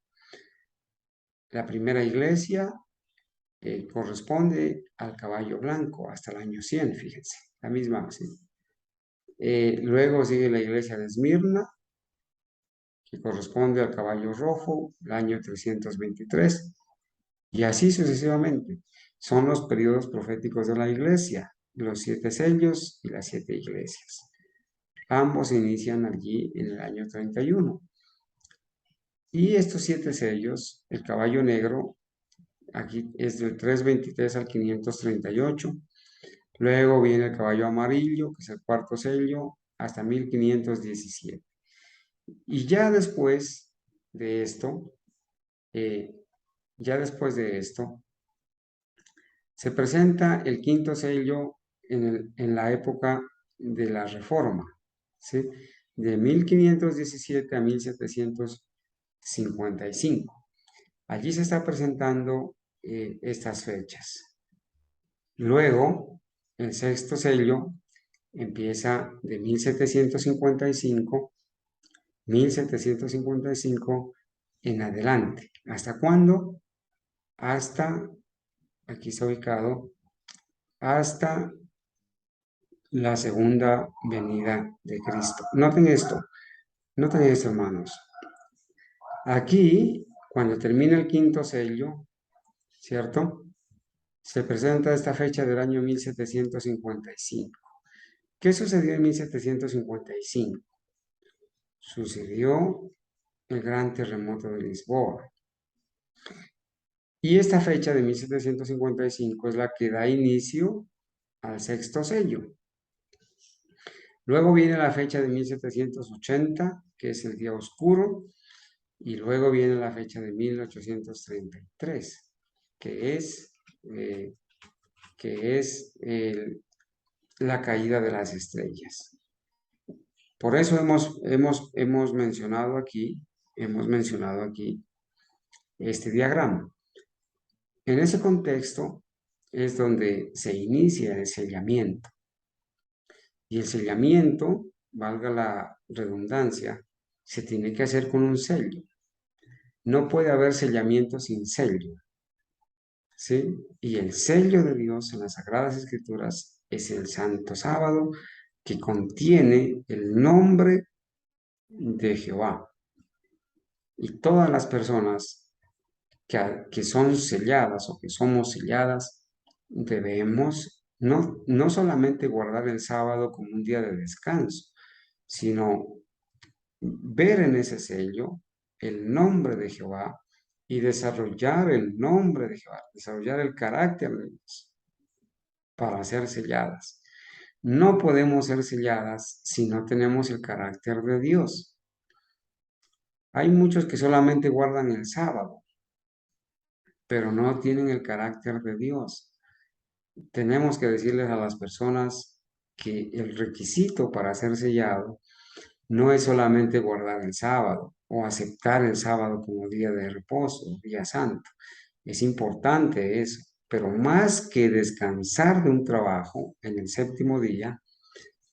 La primera iglesia corresponde al caballo blanco hasta el año 100, fíjense, la misma. ¿Sí? Luego sigue la iglesia de Esmirna, que corresponde al caballo rojo, el año 323, y así sucesivamente. Son los periodos proféticos de la iglesia, los 7 sellos y las 7 iglesias. Ambos inician allí en el año 31. Y estos 7 sellos, el caballo negro, aquí es del 323 al 538. Luego viene el caballo amarillo, que es el cuarto sello, hasta 1517. Y ya después de esto, eh, se presenta el quinto sello en la época de la Reforma, ¿sí? De 1517 a 1755. Allí se está presentando estas fechas. Luego, el sexto sello empieza de 1755 en adelante. ¿Hasta cuándo? Hasta, aquí está ubicado, hasta la segunda venida de Cristo. Noten esto, hermanos. Aquí, cuando termina el quinto sello, ¿cierto? Se presenta esta fecha del año 1755. ¿Qué sucedió en 1755? Sucedió el gran terremoto de Lisboa. Y esta fecha de 1755 es la que da inicio al sexto sello. Luego viene la fecha de 1780, que es el día oscuro, y luego viene la fecha de 1833, que es, eh, la caída de las estrellas. Por eso hemos mencionado aquí este diagrama. En ese contexto es donde se inicia el sellamiento. Y el sellamiento, valga la redundancia, se tiene que hacer con un sello. No puede haber sellamiento sin sello, ¿sí? Y el sello de Dios en las Sagradas Escrituras es el Santo Sábado, que contiene el nombre de Jehová. Y todas las personas que son selladas o que somos selladas, debemos no solamente guardar el sábado como un día de descanso, sino ver en ese sello el nombre de Jehová y desarrollar el nombre de Jehová, desarrollar el carácter de Dios para ser selladas. No podemos ser selladas si no tenemos el carácter de Dios. Hay muchos que solamente guardan el sábado, pero no tienen el carácter de Dios. Tenemos que decirles a las personas que el requisito para ser sellado no es solamente guardar el sábado o aceptar el sábado como día de reposo, día santo. Es importante eso, pero más que descansar de un trabajo en el séptimo día,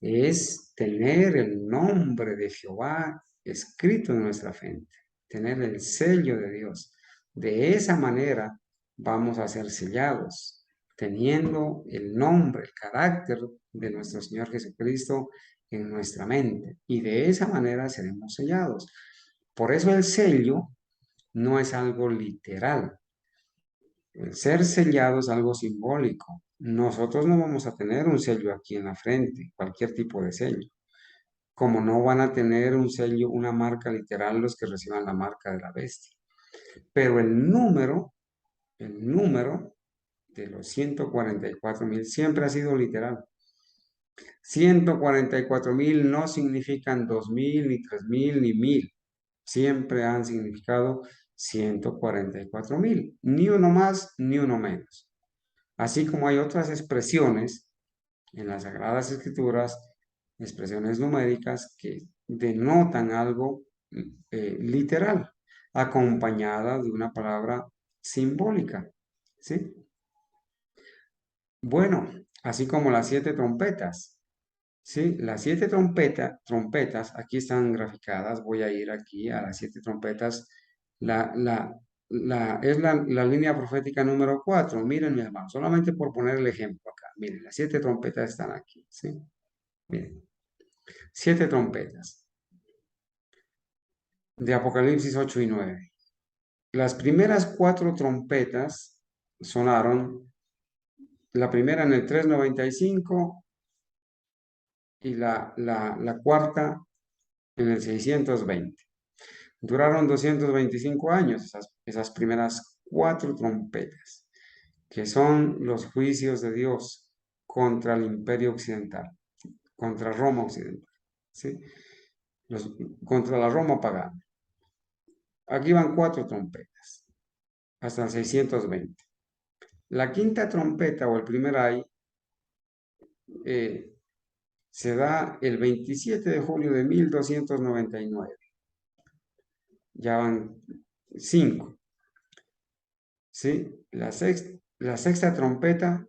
es tener el nombre de Jehová escrito en nuestra frente, tener el sello de Dios. De esa manera vamos a ser sellados, teniendo el nombre, el carácter de nuestro Señor Jesucristo en nuestra mente. Y de esa manera seremos sellados. Por eso el sello no es algo literal. El ser sellado es algo simbólico. Nosotros no vamos a tener un sello aquí en la frente, cualquier tipo de sello, como no van a tener un sello, una marca literal los que reciban la marca de la bestia. Pero el número de los 144,000 siempre ha sido literal. 144,000 no significan 2,000, ni 3,000, ni 1,000. Siempre han significado 144,000. Ni uno más, ni uno menos. Así como hay otras expresiones en las Sagradas Escrituras, expresiones numéricas que denotan algo literal, acompañada de una palabra simbólica, ¿sí? Bueno, así como las 7 trompetas, ¿sí? Las 7 trompetas, aquí están graficadas, voy a ir aquí a las 7 trompetas, la, la, es la línea profética número 4. Miren, mi hermano, solamente por poner el ejemplo acá, miren, las 7 trompetas están aquí, ¿sí? Miren, 7 trompetas de Apocalipsis 8 y 9. Las primeras 4 trompetas sonaron, la primera en el 395 y la cuarta en el 620. Duraron 225 años esas primeras 4 trompetas, que son los juicios de Dios contra el imperio occidental, contra Roma occidental, ¿sí? Contra la Roma pagana. Aquí van 4 trompetas, hasta el 620. La quinta trompeta o el primer ay eh, se da el 27 de julio de 1299. Ya van 5, ¿sí? La sexta trompeta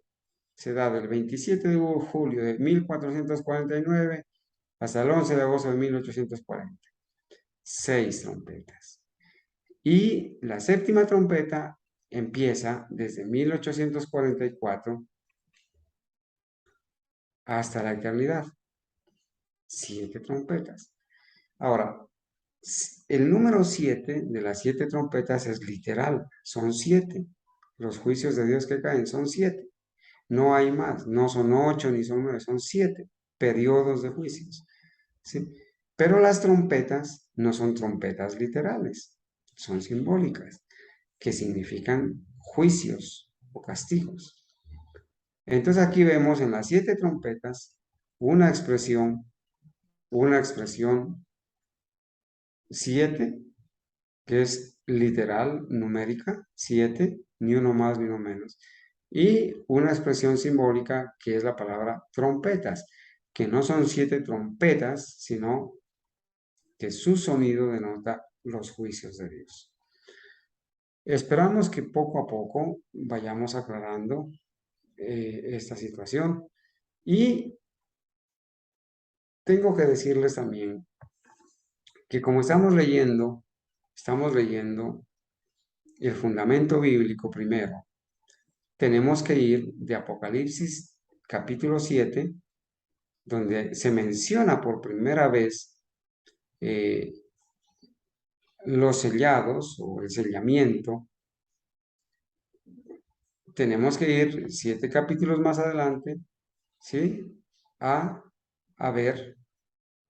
se da del 27 de julio de 1449 hasta el 11 de agosto de 1840. 6 trompetas. Y la séptima trompeta empieza desde 1844 hasta la eternidad. 7 trompetas. Ahora, el número 7 de las 7 trompetas es literal, son 7. Los juicios de Dios que caen son 7. No hay más, no son 8 ni son 9, son 7 periodos de juicios. ¿Sí? Pero las trompetas no son trompetas literales, son simbólicas, que significan juicios o castigos. Entonces aquí vemos en las 7 trompetas una expresión una expresión 7, que es literal, numérica, 7, ni uno más ni uno menos. Y una expresión simbólica que es la palabra trompetas, que no son 7 trompetas, sino que su sonido denota los juicios de Dios. Esperamos que poco a poco vayamos aclarando esta situación. Y tengo que decirles también que como estamos leyendo el fundamento bíblico primero. Tenemos que ir de Apocalipsis capítulo 7, donde se menciona por primera vez eh, los sellados o el sellamiento. Tenemos que ir 7 capítulos más adelante, ¿sí? A, a ver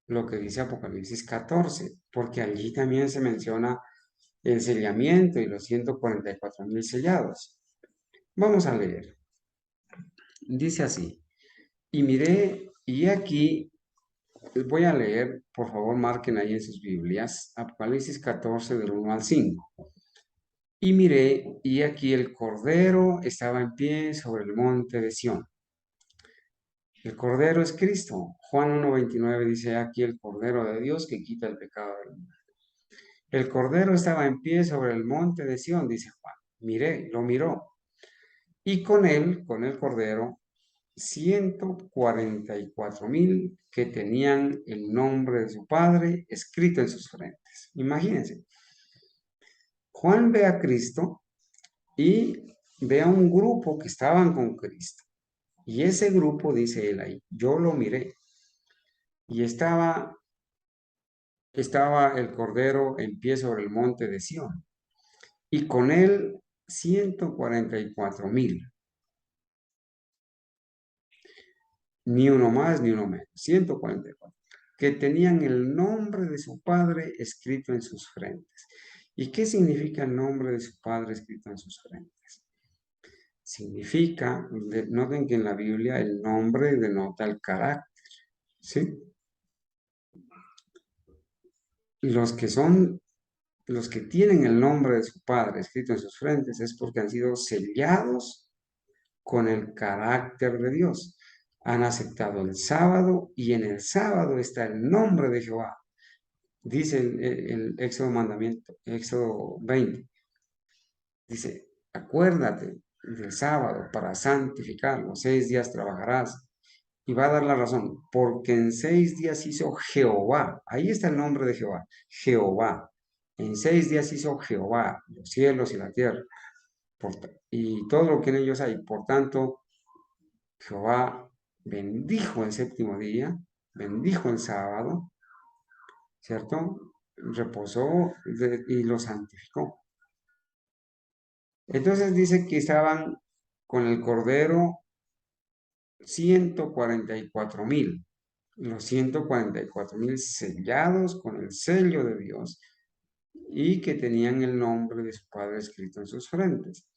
lo que dice Apocalipsis 14, porque allí también se menciona el sellamiento y los 144,000 sellados. Vamos a leer. Dice así, y miré, y aquí voy a leer, por favor marquen ahí en sus Biblias, Apocalipsis 14 del 1 al 5. Y miré, y aquí el Cordero estaba en pie sobre el monte de Sión. El Cordero es Cristo. Juan 1:29 dice, aquí el Cordero de Dios que quita el pecado del mundo. El Cordero estaba en pie sobre el monte de Sión, dice Juan. Miré, lo miró. Y con él, con el Cordero, 144,000 que tenían el nombre de su Padre escrito en sus frentes. Imagínense, Juan ve a Cristo y ve a un grupo que estaban con Cristo. Y ese grupo, dice él ahí, yo lo miré. Y estaba el Cordero en pie sobre el monte de Sión. Y con él 144,000. Ni uno más ni uno menos. 144. Que tenían el nombre de su Padre escrito en sus frentes. ¿Y qué significa el nombre de su Padre escrito en sus frentes? Significa, noten que en la Biblia el nombre denota el carácter, ¿sí? Los que tienen el nombre de su Padre escrito en sus frentes es porque han sido sellados con el carácter de Dios. Han aceptado el sábado y en el sábado está el nombre de Jehová. Dice el Éxodo 20, dice, acuérdate del sábado para santificarlo, 6 días trabajarás. Y va a dar la razón, porque en 6 días hizo Jehová, ahí está el nombre de Jehová, Jehová. En 6 días hizo Jehová, los cielos y la tierra, y todo lo que en ellos hay. Por tanto, Jehová bendijo el séptimo día, bendijo el sábado, ¿cierto? Reposó y lo santificó. Entonces dice que estaban con el Cordero 144,000, los 144,000 sellados con el sello de Dios y que tenían el nombre de su Padre escrito en sus frentes.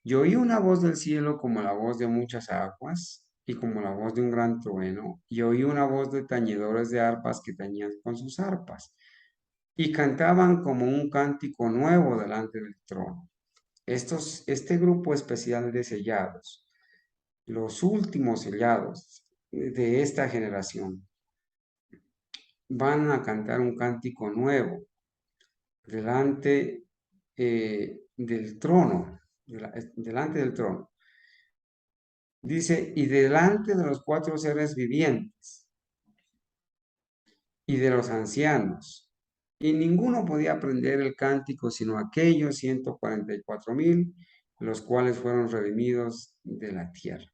Y oí una voz del cielo como la voz de muchas aguas y como la voz de un gran trueno, y oí una voz de tañedores de arpas que tañían con sus arpas y cantaban como un cántico nuevo delante del trono. Este grupo especial de sellados, los últimos sellados de esta generación, van a cantar un cántico nuevo delante del trono, delante del trono. Dice, y delante de los 4 seres vivientes y de los ancianos. Y ninguno podía aprender el cántico sino aquellos 144,000, los cuales fueron redimidos de la tierra.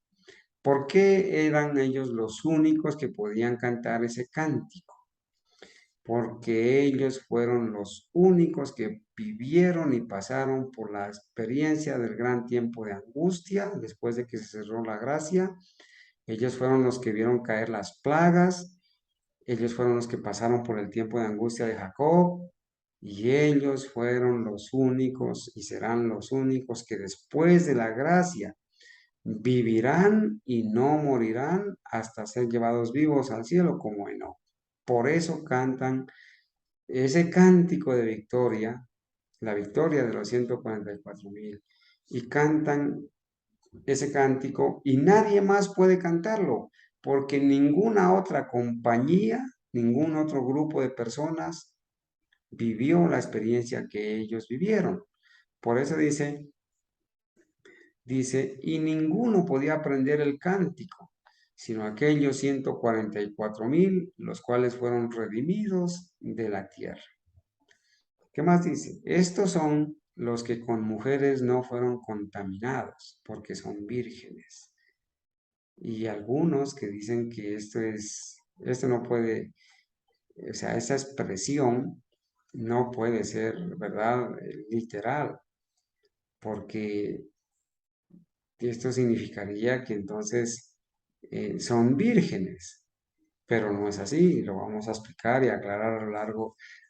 ¿Por qué eran ellos los únicos que podían cantar ese cántico? Porque ellos fueron los únicos que vivieron y pasaron por la experiencia del gran tiempo de angustia después de que se cerró la gracia. Ellos fueron los que vieron caer las plagas, ellos fueron los que pasaron por el tiempo de angustia de Jacob, y ellos fueron los únicos y serán los únicos que después de la gracia vivirán y no morirán hasta ser llevados vivos al cielo como Enoc. Por eso cantan ese cántico de victoria, la victoria de los 144,000, y cantan ese cántico y nadie más puede cantarlo, porque ninguna otra compañía, ningún otro grupo de personas vivió la experiencia que ellos vivieron. Por eso dice, y ninguno podía aprender el cántico, sino aquellos 144,000, los cuales fueron redimidos de la tierra. ¿Qué más dice? Estos son los que con mujeres no fueron contaminados, porque son vírgenes. Y algunos que dicen que esto no puede, o sea, esa expresión no puede ser, ¿verdad? Literal, porque esto significaría que entonces son vírgenes, pero no es así, lo vamos a explicar y aclarar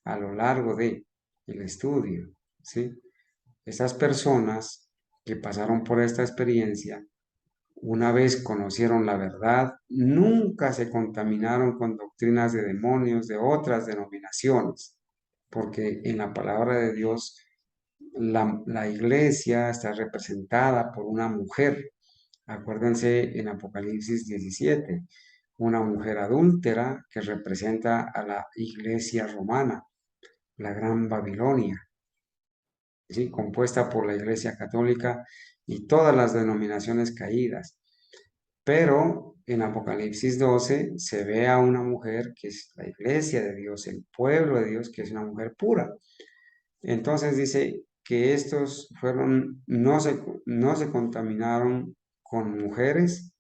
a lo largo de el estudio, ¿sí? Esas personas que pasaron por esta experiencia, una vez conocieron la verdad, nunca se contaminaron con doctrinas de demonios de otras denominaciones, porque en la palabra de Dios la iglesia está representada por una mujer. Acuérdense en Apocalipsis 17, una mujer adúltera que representa a la iglesia romana, la Gran Babilonia, ¿sí? Compuesta por la iglesia católica y todas las denominaciones caídas. Pero en Apocalipsis 12 se ve a una mujer que es la iglesia de Dios, el pueblo de Dios, que es una mujer pura. Entonces dice que estos no se contaminaron con mujeres.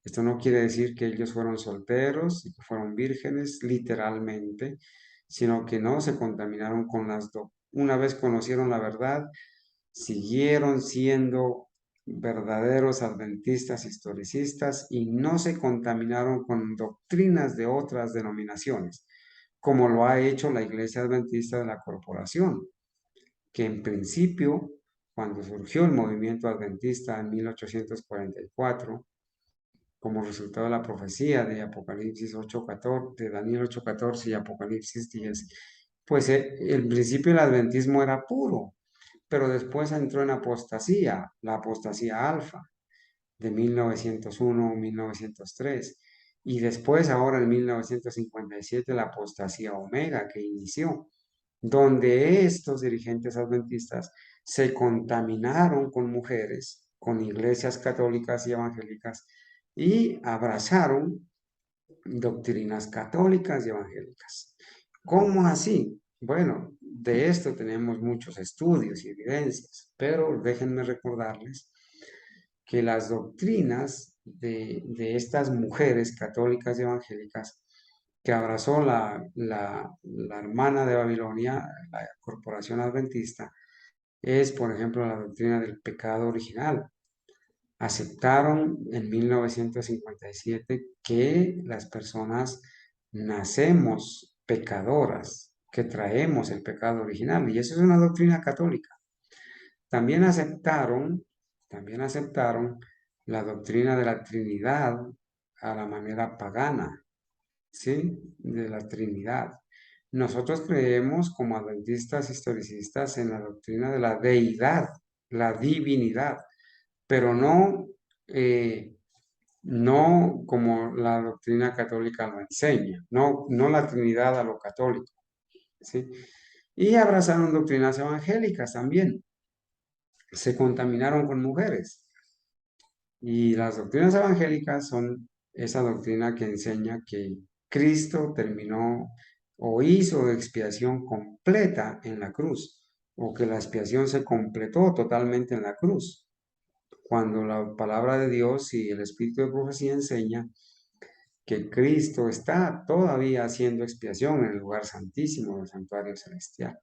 Esto no quiere decir que ellos fueron solteros y que fueron vírgenes, literalmente, sino que no se contaminaron con las dos. Una vez conocieron la verdad, siguieron siendo verdaderos adventistas historicistas y no se contaminaron con doctrinas de otras denominaciones, como lo ha hecho la Iglesia Adventista de la Corporación, que en principio, cuando surgió el movimiento adventista en 1844, como resultado de la profecía de Apocalipsis 8:14, de Daniel 8:14 y Apocalipsis 10, pues en principio el adventismo era puro, pero después entró en apostasía, la apostasía alfa de 1901-1903, y después ahora en 1957 la apostasía omega que inició, donde estos dirigentes adventistas se contaminaron con mujeres, con iglesias católicas y evangélicas, y abrazaron doctrinas católicas y evangélicas. ¿Cómo así? Bueno, de esto tenemos muchos estudios y evidencias, pero déjenme recordarles que las doctrinas de estas mujeres católicas y evangélicas que abrazó la hermana de Babilonia, la corporación adventista, es, por ejemplo, la doctrina del pecado original. Aceptaron en 1957 que las personas nacemos pecadoras, que traemos el pecado original, y eso es una doctrina católica. También aceptaron, también aceptaron la doctrina de la Trinidad a la manera pagana, ¿sí? De la Trinidad. Nosotros creemos como adventistas historicistas en la doctrina de la deidad, la divinidad, pero eh, no como la doctrina católica lo enseña, no la Trinidad a lo católico, ¿sí? Y abrazaron doctrinas evangélicas también, se contaminaron con mujeres. Y las doctrinas evangélicas son esa doctrina que enseña que Cristo terminó o hizo expiación completa en la cruz, o que la expiación se completó totalmente en la cruz, cuando la palabra de Dios y el Espíritu de profecía enseña que Cristo está todavía haciendo expiación en el lugar santísimo del santuario celestial.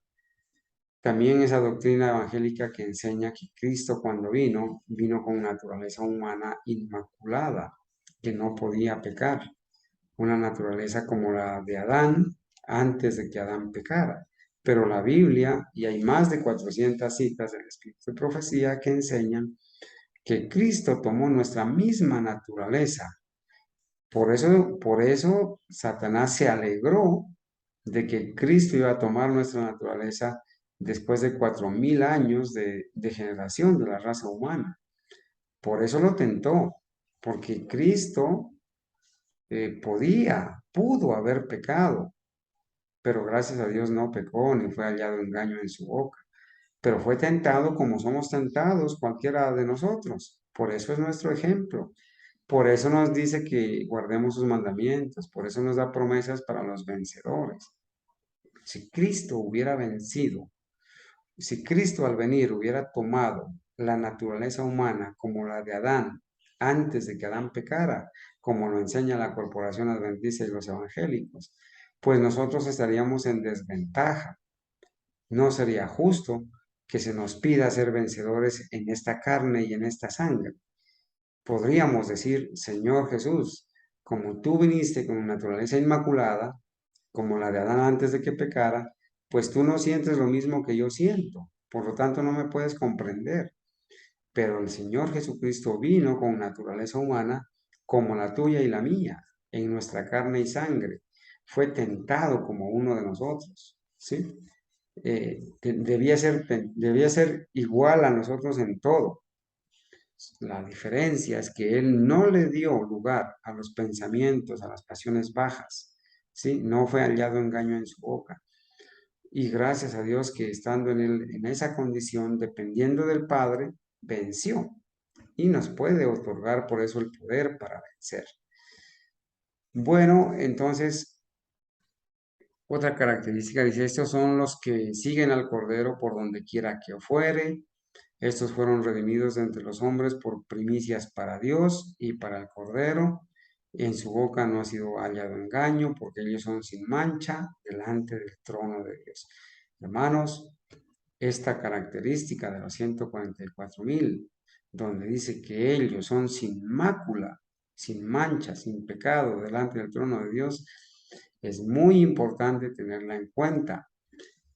También esa doctrina evangélica que enseña que Cristo cuando vino con naturaleza humana inmaculada, que no podía pecar, una naturaleza como la de Adán antes de que Adán pecara. Pero la Biblia, y hay más de 400 citas del Espíritu de Profecía que enseñan que Cristo tomó nuestra misma naturaleza Por eso Satanás se alegró de que Cristo iba a tomar nuestra naturaleza después de 4000 años de degeneración de la raza humana. Por eso lo tentó, porque Cristo pudo haber pecado, pero gracias a Dios no pecó ni fue hallado engaño en su boca. Pero fue tentado como somos tentados cualquiera de nosotros. Por eso es nuestro ejemplo. Por eso nos dice que guardemos sus mandamientos. Por eso nos da promesas para los vencedores. Si Cristo hubiera vencido, si Cristo al venir hubiera tomado la naturaleza humana como la de Adán antes de que Adán pecara, como lo enseña la Corporación Adventista y los evangélicos, pues nosotros estaríamos en desventaja. No sería justo que se nos pida ser vencedores en esta carne y en esta sangre. Podríamos decir, Señor Jesús, como tú viniste con naturaleza inmaculada, como la de Adán antes de que pecara, pues tú no sientes lo mismo que yo siento, por lo tanto no me puedes comprender. Pero el Señor Jesucristo vino con naturaleza humana como la tuya y la mía, en nuestra carne y sangre. Fue tentado como uno de nosotros, ¿sí? Debía ser igual a nosotros en todo. La diferencia es que él no le dio lugar a los pensamientos, a las pasiones bajas, ¿sí? No fue hallado engaño en su boca. Y gracias a Dios que estando en esa condición, dependiendo del Padre, venció y nos puede otorgar por eso el poder para vencer. Bueno, entonces, otra característica dice, estos son los que siguen al Cordero por donde quiera que fuere. Estos fueron redimidos de entre los hombres por primicias para Dios y para el Cordero. En su boca no ha sido hallado engaño, porque ellos son sin mancha delante del trono de Dios. Hermanos, esta característica de los 144,000, donde dice que ellos son sin mácula, sin mancha, sin pecado delante del trono de Dios, es muy importante tenerla en cuenta,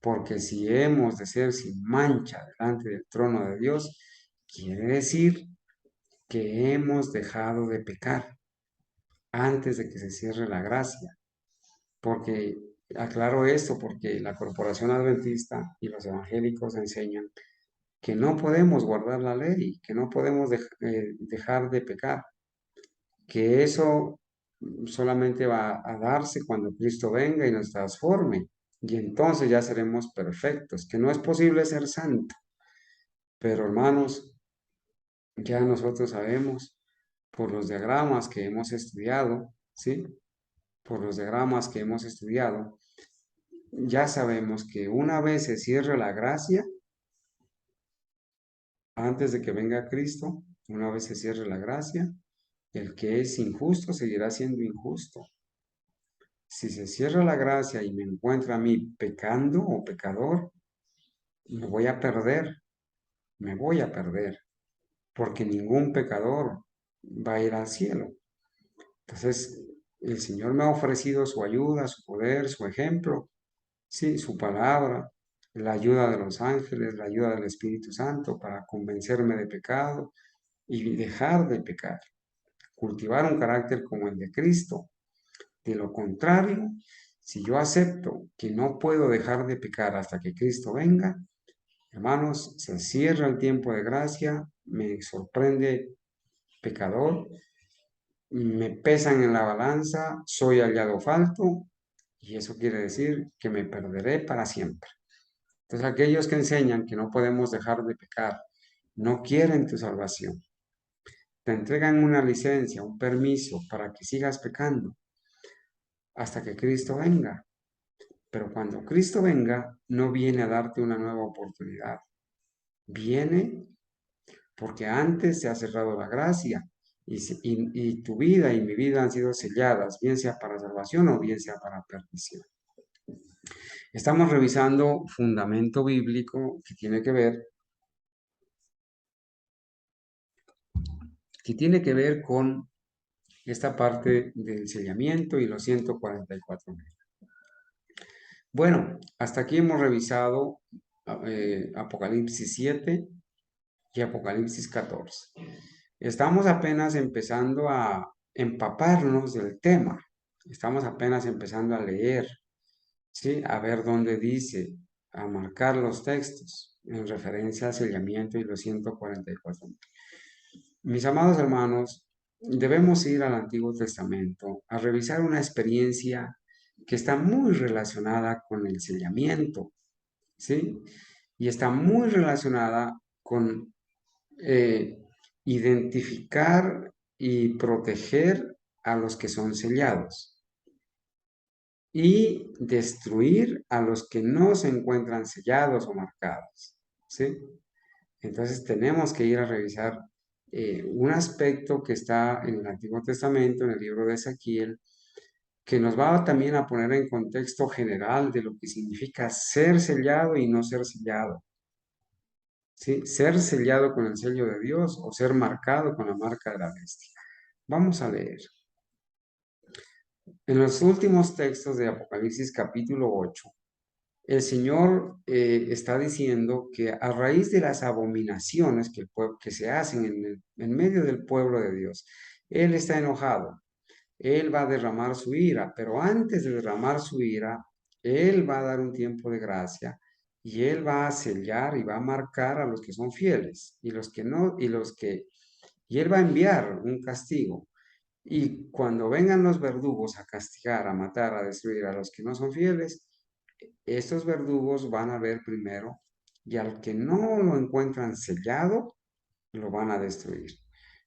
porque si hemos de ser sin mancha delante del trono de Dios, quiere decir que hemos dejado de pecar antes de que se cierre la gracia. Porque, aclaro esto, porque la Corporación Adventista y los evangélicos enseñan que no podemos guardar la ley, que no podemos dejar de pecar, que eso solamente va a darse cuando Cristo venga y nos transforme, y entonces ya seremos perfectos, que no es posible ser santo. Pero hermanos, ya nosotros sabemos por los diagramas que hemos estudiado, ¿sí? Por los diagramas que hemos estudiado, ya sabemos que una vez se cierre la gracia, antes de que venga Cristo, una vez se cierre la gracia, el que es injusto seguirá siendo injusto. Si se cierra la gracia y me encuentra a mí pecando o pecador, me voy a perder, me voy a perder, porque ningún pecador va a ir al cielo. Entonces, el Señor me ha ofrecido su ayuda, su poder, su ejemplo, sí, su palabra, la ayuda de los ángeles, la ayuda del Espíritu Santo para convencerme de pecado y dejar de pecar, cultivar un carácter como el de Cristo. De lo contrario, si yo acepto que no puedo dejar de pecar hasta que Cristo venga, hermanos, se cierra el tiempo de gracia, me sorprende pecador, me pesan en la balanza, soy hallado falto, y eso quiere decir que me perderé para siempre. Entonces, aquellos que enseñan que no podemos dejar de pecar, no quieren tu salvación. Te entregan una licencia, un permiso para que sigas pecando hasta que Cristo venga. Pero cuando Cristo venga, no viene a darte una nueva oportunidad. Viene porque antes se ha cerrado la gracia y tu vida y mi vida han sido selladas, bien sea para salvación o bien sea para perdición. Estamos revisando fundamento bíblico que tiene que ver con esta parte del sellamiento y los 144,000. Bueno, hasta aquí hemos revisado Apocalipsis 7 y Apocalipsis 14. Estamos apenas empezando a empaparnos del tema. Estamos apenas empezando a leer, ¿sí? A ver dónde dice, a marcar los textos en referencia al sellamiento y los 144. Mis amados hermanos, debemos ir al Antiguo Testamento a revisar una experiencia que está muy relacionada con el sellamiento, ¿sí? Y está muy relacionada con eh, identificar y proteger a los que son sellados y destruir a los que no se encuentran sellados o marcados, ¿sí? Entonces tenemos que ir a revisar un aspecto que está en el Antiguo Testamento, en el libro de Ezequiel, que nos va también a poner en contexto general de lo que significa ser sellado y no ser sellado. ¿Sí? Ser sellado con el sello de Dios o ser marcado con la marca de la bestia. Vamos a leer. En los últimos textos de Apocalipsis capítulo 8, el Señor está diciendo que a raíz de las abominaciones que se hacen en medio del pueblo de Dios, Él está enojado. Él va a derramar su ira, pero antes de derramar su ira, Él va a dar un tiempo de gracia y Él va a sellar y va a marcar a los que son fieles y los que no, y Él va a enviar un castigo. Y cuando vengan los verdugos a castigar, a matar, a destruir a los que no son fieles, estos verdugos van a ver primero y al que no lo encuentran sellado, lo van a destruir.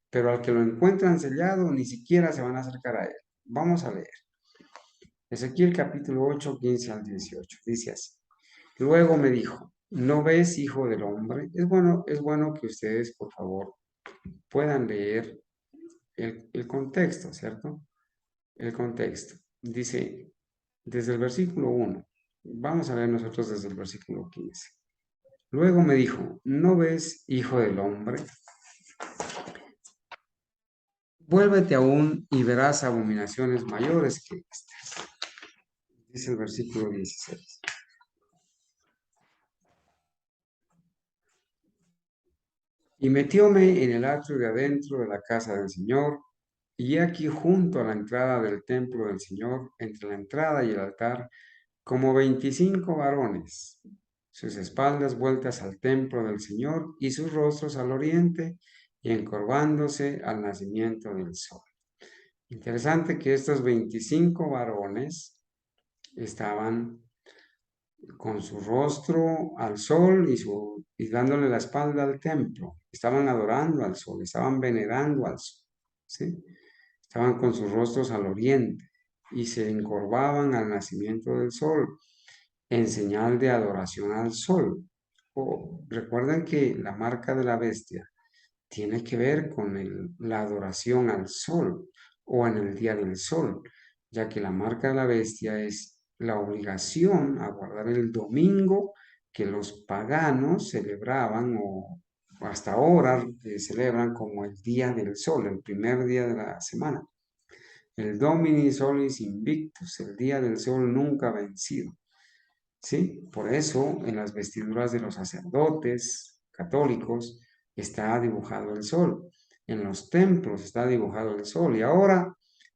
Pero al que lo encuentran sellado, ni siquiera se van a acercar a él. Vamos a leer. Ezequiel capítulo 8, 15 al 18. Dice así. Luego me dijo, ¿no ves, hijo del hombre? Es bueno que ustedes, por favor, puedan leer el contexto, ¿cierto? El contexto. Dice, desde el versículo 1. Vamos a ver nosotros desde el versículo 15. Luego me dijo, ¿no ves, hijo del hombre? Vuélvete aún y verás abominaciones mayores que estas. Dice el versículo 16. Y metióme en el atrio de adentro de la casa del Señor, y aquí junto a la entrada del templo del Señor, entre la entrada y el altar, como 25 varones, sus espaldas vueltas al templo del Señor y sus rostros al oriente y encorvándose al nacimiento del sol. Interesante que estos 25 varones estaban con su rostro al sol y dándole la espalda al templo. Estaban adorando al sol, estaban venerando al sol, ¿sí? Estaban con sus rostros al oriente y se encorvaban al nacimiento del sol en señal de adoración al sol. Recuerden que la marca de la bestia tiene que ver con la adoración al sol o en el día del sol, ya que la marca de la bestia es la obligación a guardar el domingo que los paganos celebraban o hasta ahora celebran como el día del sol, el primer día de la semana. El Domini Solis Invictus, el día del sol nunca vencido. ¿Sí? Por eso en las vestiduras de los sacerdotes católicos está dibujado el sol, en los templos está dibujado el sol y ahora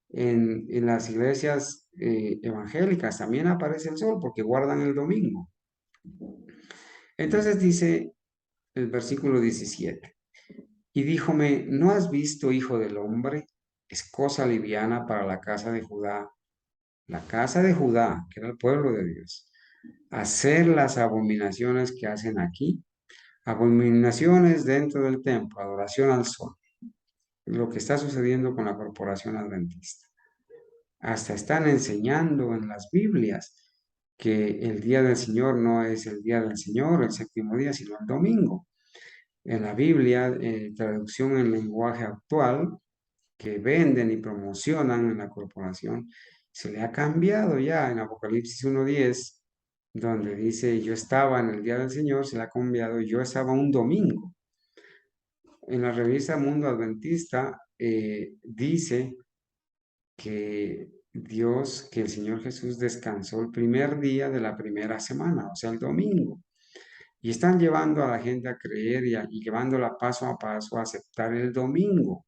en las iglesias evangélicas también aparece el sol porque guardan el domingo. Entonces dice el versículo 17, y díjome, ¿no has visto, hijo del hombre? Es cosa liviana para la casa de Judá, que era el pueblo de Dios, hacer las abominaciones que hacen aquí, abominaciones dentro del templo, adoración al sol, lo que está sucediendo con la corporación adventista. Hasta están enseñando en las Biblias que el día del Señor no es el día del Señor, el séptimo día, sino el domingo. En la Biblia, traducción en lenguaje actual, que venden y promocionan en la corporación, se le ha cambiado ya en Apocalipsis 1:10, donde dice yo estaba en el día del Señor, se le ha cambiado yo estaba un domingo. En la revista Mundo Adventista dice que Dios, que el Señor Jesús descansó el primer día de la primera semana, o sea, el domingo. Y están llevando a la gente a creer y llevándola paso a paso a aceptar el domingo.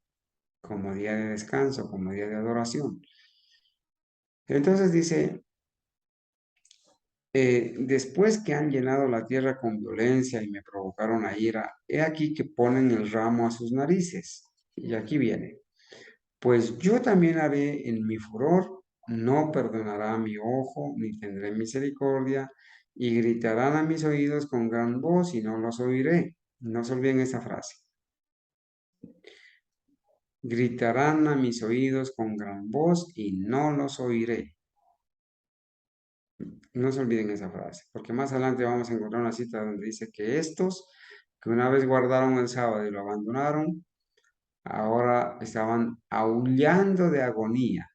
como día de descanso, como día de adoración. Entonces dice, después que han llenado la tierra con violencia y me provocaron a ira, he aquí que ponen el ramo a sus narices. Y aquí viene. Pues yo también haré en mi furor, no perdonará mi ojo, ni tendré misericordia, y gritarán a mis oídos con gran voz y no los oiré. No se olviden esa frase. Gritarán a mis oídos con gran voz y no los oiré. No se olviden esa frase, porque más adelante vamos a encontrar una cita donde dice que estos que una vez guardaron el sábado y lo abandonaron, ahora estaban aullando de agonía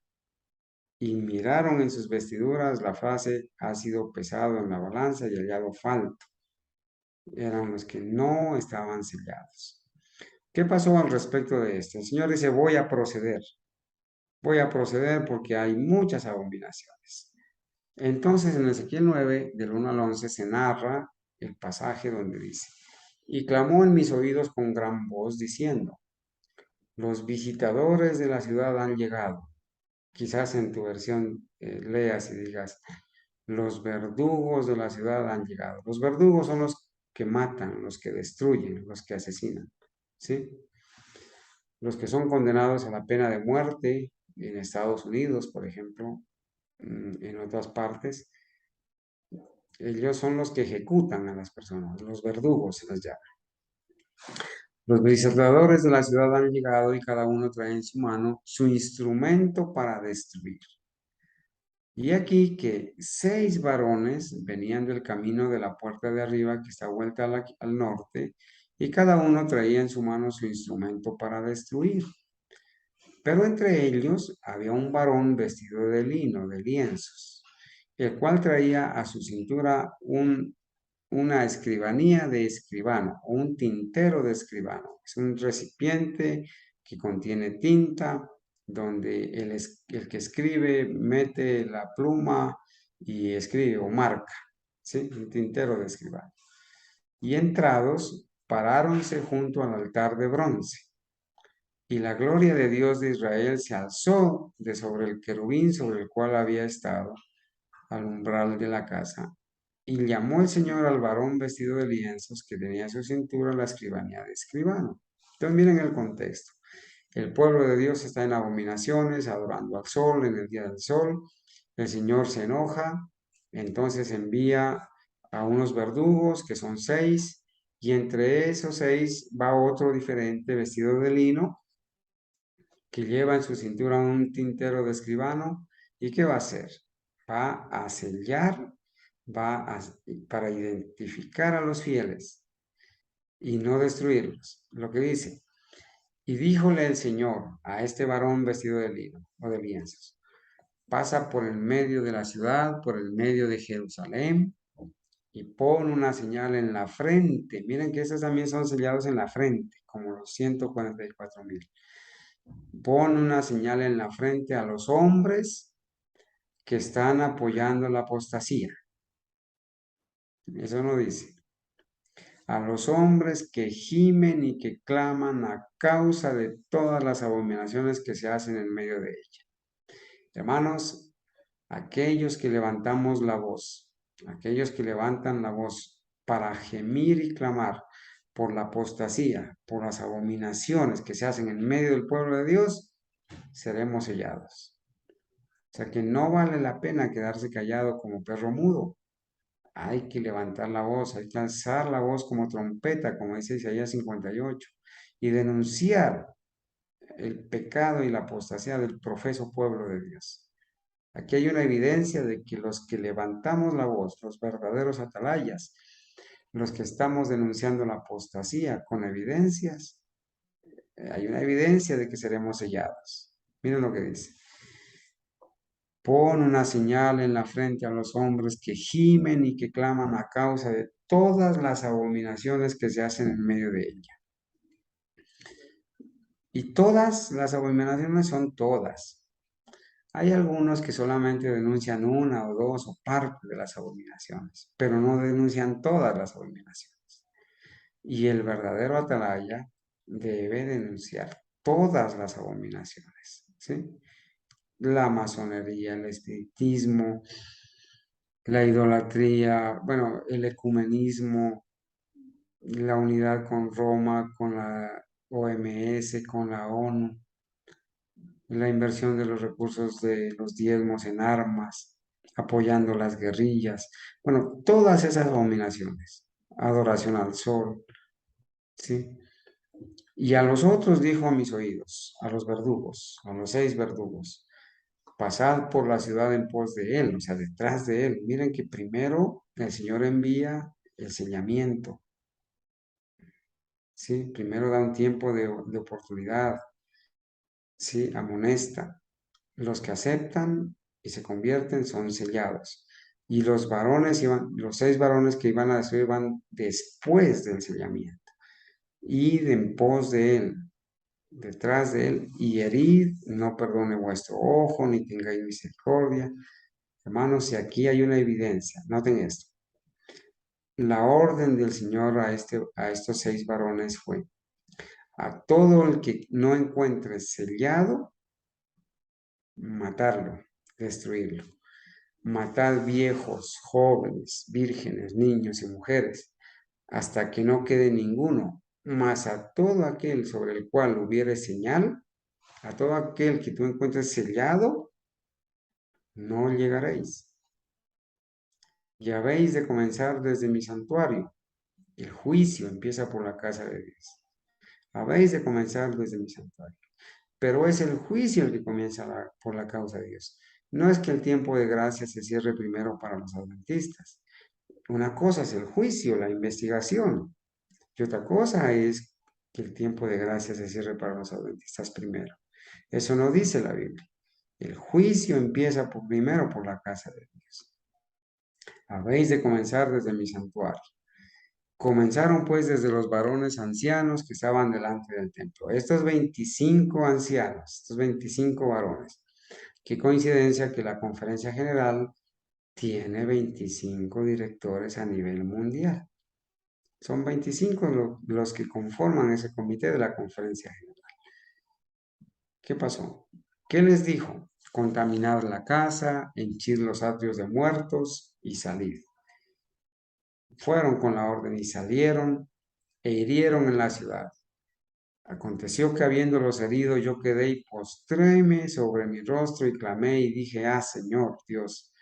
y miraron en sus vestiduras la frase ha sido pesado en la balanza y hallado falto. Eran los que no estaban sellados. ¿Qué pasó al respecto de esto? El Señor dice, voy a proceder porque hay muchas abominaciones. Entonces en Ezequiel 9, del 1 al 11, se narra el pasaje donde dice, y clamó en mis oídos con gran voz diciendo, los visitadores de la ciudad han llegado. Quizás en tu versión leas y digas, los verdugos de la ciudad han llegado. Los verdugos son los que matan, los que destruyen, los que asesinan, ¿sí? Los que son condenados a la pena de muerte en Estados Unidos, por ejemplo, en otras partes, ellos son los que ejecutan a las personas, los verdugos se les llama. Los visitadores de la ciudad han llegado y cada uno trae en su mano su instrumento para destruir. Y aquí que 6 varones venían del camino de la puerta de arriba que está vuelta al norte y cada uno traía en su mano su instrumento para destruir. Pero entre ellos había un varón vestido de lino, de lienzos, el cual traía a su cintura una escribanía de escribano o un tintero de escribano. Es un recipiente que contiene tinta donde el que escribe mete la pluma y escribe o marca, ¿sí? Un tintero de escribano. Y entrados, paráronse junto al altar de bronce. Y la gloria de Dios de Israel se alzó de sobre el querubín sobre el cual había estado al umbral de la casa. Y llamó el Señor al varón vestido de lienzos que tenía a su cintura la escribanía de escribano. Entonces miren el contexto. El pueblo de Dios está en abominaciones, adorando al sol en el día del sol. El Señor se enoja, entonces envía a unos verdugos que son 6, y entre esos 6 va otro diferente vestido de lino que lleva en su cintura un tintero de escribano. ¿Y qué va a hacer? Va a sellar, para identificar a los fieles y no destruirlos. Lo que dice, y díjole el Señor a este varón vestido de lino o de lienzos, pasa por el medio de la ciudad, por el medio de Jerusalén, y pon una señal en la frente. Miren que esos también son sellados en la frente, como los 144,000. Pon una señal en la frente a los hombres que están apoyando la apostasía. Eso no dice. A los hombres que gimen y que claman a causa de todas las abominaciones que se hacen en medio de ella. Hermanos, aquellos que levantamos la voz, aquellos que levantan la voz para gemir y clamar por la apostasía, por las abominaciones que se hacen en medio del pueblo de Dios, seremos sellados. O sea que no vale la pena quedarse callado como perro mudo. Hay que levantar la voz, hay que alzar la voz como trompeta, como dice Isaías 58, y denunciar el pecado y la apostasía del profeso pueblo de Dios. Aquí hay una evidencia de que los que levantamos la voz, los verdaderos atalayas, los que estamos denunciando la apostasía con evidencias, hay una evidencia de que seremos sellados. Miren lo que dice. Pon una señal en la frente a los hombres que gimen y que claman a causa de todas las abominaciones que se hacen en medio de ella. Y todas las abominaciones son todas. Hay algunos que solamente denuncian una o dos o parte de las abominaciones, pero no denuncian todas las abominaciones. Y el verdadero atalaya debe denunciar todas las abominaciones, ¿sí? La masonería, el espiritismo, la idolatría, bueno, el ecumenismo, la unidad con Roma, con la OMS, con la ONU, la inversión de los recursos de los diezmos en armas, apoyando las guerrillas, bueno, todas esas abominaciones, adoración al sol, ¿sí? Y a los otros dijo a mis oídos, a los verdugos, a los 6 verdugos, pasad por la ciudad en pos de él, o sea, detrás de él. Miren que primero el Señor envía el sellamiento, ¿sí? Primero da un tiempo de oportunidad, ¿sí? Amonesta. Los que aceptan y se convierten son sellados. Y los varones iban, los 6 varones que iban a destruir van después del sellamiento. Id en pos de él, detrás de él, y herid, no perdone vuestro ojo, ni tengáis misericordia. Hermanos, si aquí hay una evidencia, noten esto. La orden del Señor a estos 6 varones fue, a todo el que no encuentre sellado, matarlo, destruirlo. Matad viejos, jóvenes, vírgenes, niños y mujeres, hasta que no quede ninguno, mas a todo aquel sobre el cual hubiere señal, a todo aquel que tú encuentres sellado, no llegaréis. Y habéis de comenzar desde mi santuario. El juicio empieza por la casa de Dios. Habéis de comenzar desde mi santuario. Pero es el juicio el que comienza por la causa de Dios. No es que el tiempo de gracia se cierre primero para los adventistas. Una cosa es el juicio, la investigación, y otra cosa es que el tiempo de gracia se cierre para los adventistas primero. Eso no dice la Biblia. El juicio empieza primero por la casa de Dios. Habéis de comenzar desde mi santuario. Comenzaron pues desde los varones ancianos que estaban delante del templo. Estos 25 ancianos, estos 25 varones. Qué coincidencia que la conferencia general tiene 25 directores a nivel mundial. Son 25 los que conforman ese comité de la conferencia general. ¿Qué pasó? ¿Qué les dijo? Contaminad la casa, henchid los atrios de muertos y salid. Fueron con la orden y salieron e hirieron en la ciudad. Aconteció que habiéndolos herido, yo quedé y postréme sobre mi rostro y clamé y dije, Señor Dios,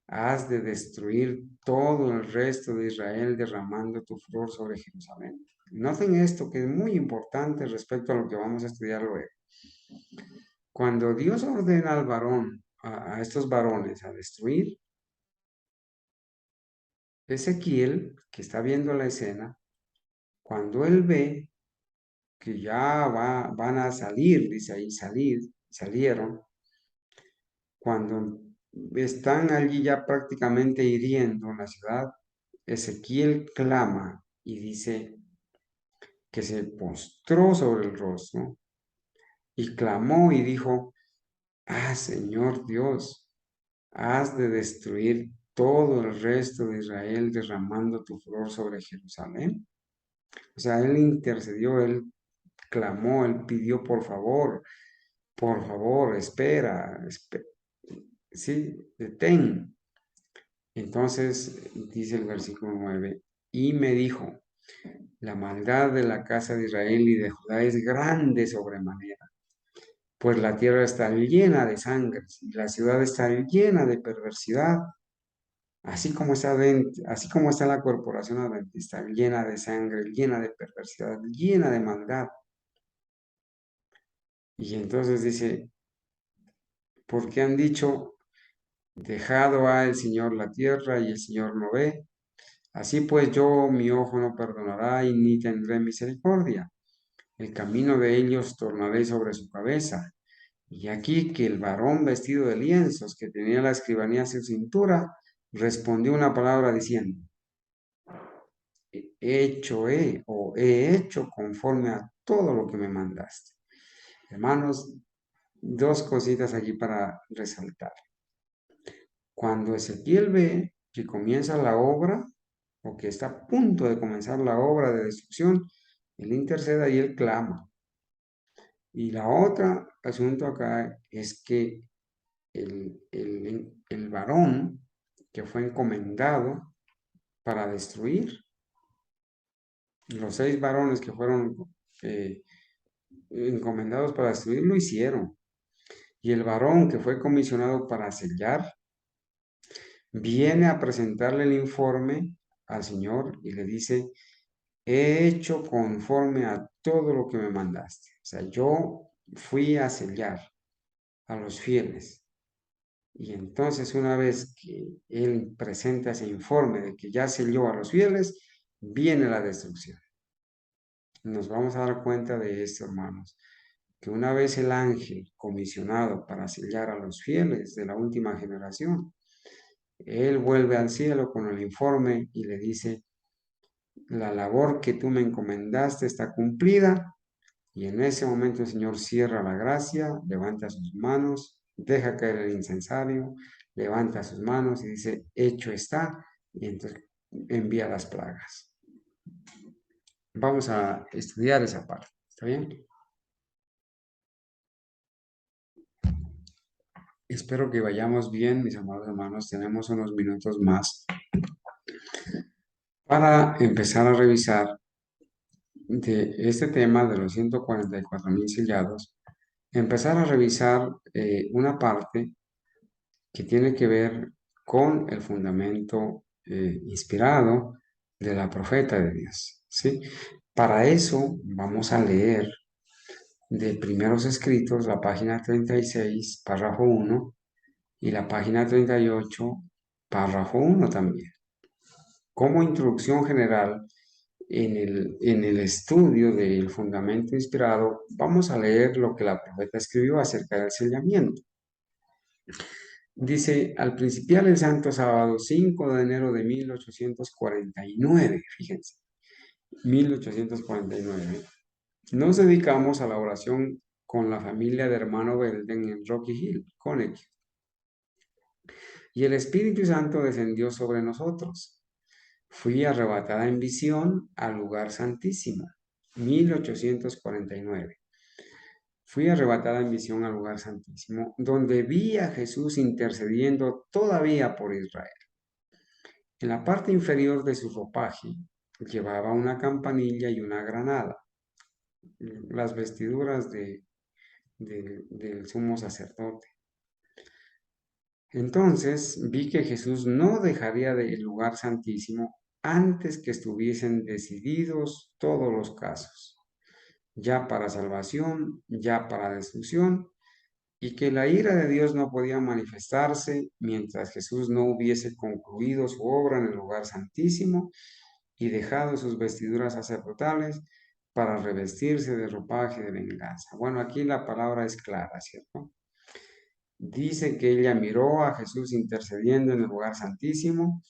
has de destruir todo el resto de Israel derramando tu furor sobre Jerusalén. Noten esto que es muy importante respecto a lo que vamos a estudiar luego. Cuando Dios ordena al varón, a estos varones a destruir, Ezequiel, que está viendo la escena, cuando él ve que ya van a salir, dice ahí, salieron, cuando están allí ya prácticamente hiriendo la ciudad, Ezequiel clama y dice que se postró sobre el rostro y clamó y dijo, Señor Dios, has de destruir todo el resto de Israel derramando tu furor sobre Jerusalén. O sea, él intercedió, él clamó, él pidió por favor, espera, sí, detén. Entonces dice el versículo 9, y me dijo, la maldad de la casa de Israel y de Judá es grande sobremanera, pues la tierra está llena de sangre y la ciudad está llena de perversidad, así como está la corporación adventista, llena de sangre, llena de perversidad, llena de maldad. Y entonces dice, porque han dicho, dejado ha el Señor la tierra y el Señor no ve. Así pues yo mi ojo no perdonará y ni tendré misericordia. El camino de ellos tornaré sobre su cabeza. Y aquí que el varón vestido de lienzos que tenía la escribanía a su cintura, respondió una palabra diciendo, he hecho conforme a todo lo que me mandaste. Hermanos, 2 cositas aquí para resaltar. Cuando Ezequiel ve que comienza la obra, o que está a punto de comenzar la obra de destrucción, él intercede y él clama. Y la otra asunto acá es que el varón que fue encomendado para destruir, los 6 varones que fueron eh, encomendados para destruir lo hicieron. Y el varón que fue comisionado para sellar viene a presentarle el informe al Señor y le dice, he hecho conforme a todo lo que me mandaste. O sea, yo fui a sellar a los fieles. Y entonces una vez que él presenta ese informe de que ya selló a los fieles, viene la destrucción. Nos vamos a dar cuenta de esto, hermanos, que una vez el ángel comisionado para sellar a los fieles de la última generación, él vuelve al cielo con el informe y le dice, la labor que tú me encomendaste está cumplida. Y en ese momento el Señor cierra la gracia, levanta sus manos, deja caer el incensario, levanta sus manos y dice, hecho está, y entonces envía las plagas. Vamos a estudiar esa parte, ¿está bien? Espero que vayamos bien, mis amados hermanos. Tenemos unos minutos más para empezar a revisar de este tema de los 144,000 sellados, empezar a revisar una parte que tiene que ver con el fundamento inspirado de la profeta de Dios, ¿sí? Para eso vamos a leer de Primeros Escritos la página 36, párrafo 1, y la página 38, párrafo 1 también. Como introducción general, en el estudio del fundamento inspirado, vamos a leer lo que la profeta escribió acerca del sellamiento. Dice, al principiar el Santo Sábado, 5 de enero de 1849, fíjense, 1849, nos dedicamos a la oración con la familia de hermano Belden en Rocky Hill, Connecticut. Y el Espíritu Santo descendió sobre nosotros. Fui arrebatada en visión al lugar santísimo, 1849. Fui arrebatada en visión al lugar santísimo, donde vi a Jesús intercediendo todavía por Israel. En la parte inferior de su ropaje llevaba una campanilla y una granada, las vestiduras del sumo sacerdote. Entonces vi que Jesús no dejaría del lugar santísimo antes que estuviesen decididos todos los casos, ya para salvación, ya para destrucción, y que la ira de Dios no podía manifestarse mientras Jesús no hubiese concluido su obra en el lugar santísimo y dejado sus vestiduras sacerdotales para revestirse de ropaje de venganza. Bueno, aquí la palabra es clara, ¿cierto? Dice que ella miró a Jesús intercediendo en el lugar santísimo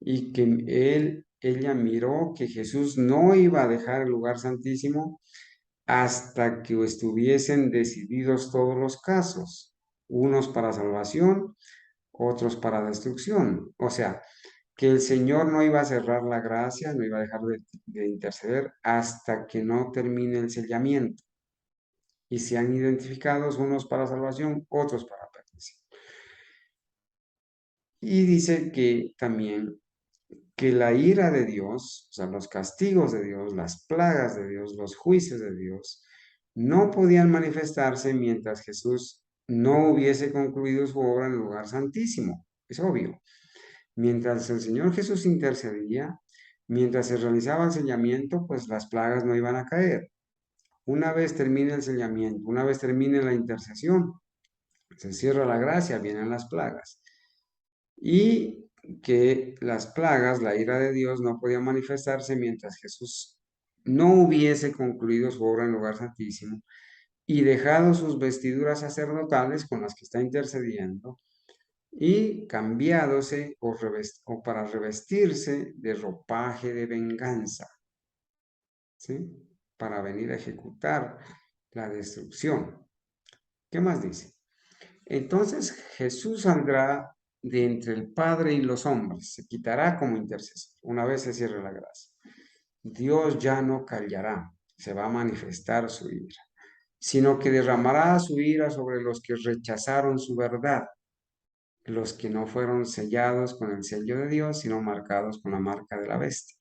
y que ella miró que Jesús no iba a dejar el lugar santísimo hasta que estuviesen decididos todos los casos, unos para salvación, otros para destrucción. O sea, que el Señor no iba a cerrar la gracia, no iba a dejar de interceder hasta que no termine el sellamiento. Y sean identificados unos para salvación, otros para perdición. Y dice que también que la ira de Dios, o sea, los castigos de Dios, las plagas de Dios, los juicios de Dios, no podían manifestarse mientras Jesús no hubiese concluido su obra en el lugar santísimo. Es obvio. Mientras el Señor Jesús intercedía, mientras se realizaba el sellamiento, pues las plagas no iban a caer. Una vez termine el sellamiento, una vez termine la intercesión, se cierra la gracia, vienen las plagas. Y que las plagas, la ira de Dios, no podía manifestarse mientras Jesús no hubiese concluido su obra en el lugar santísimo y dejado sus vestiduras sacerdotales con las que está intercediendo y cambiádose o para revestirse de ropaje de venganza, ¿sí? Para venir a ejecutar la destrucción. ¿Qué más dice? Entonces Jesús saldrá de entre el Padre y los hombres, se quitará como intercesor, una vez se cierre la gracia. Dios ya no callará, se va a manifestar su ira. sino que derramará su ira sobre los que rechazaron su verdad, los que no fueron sellados con el sello de Dios, sino marcados con la marca de la bestia.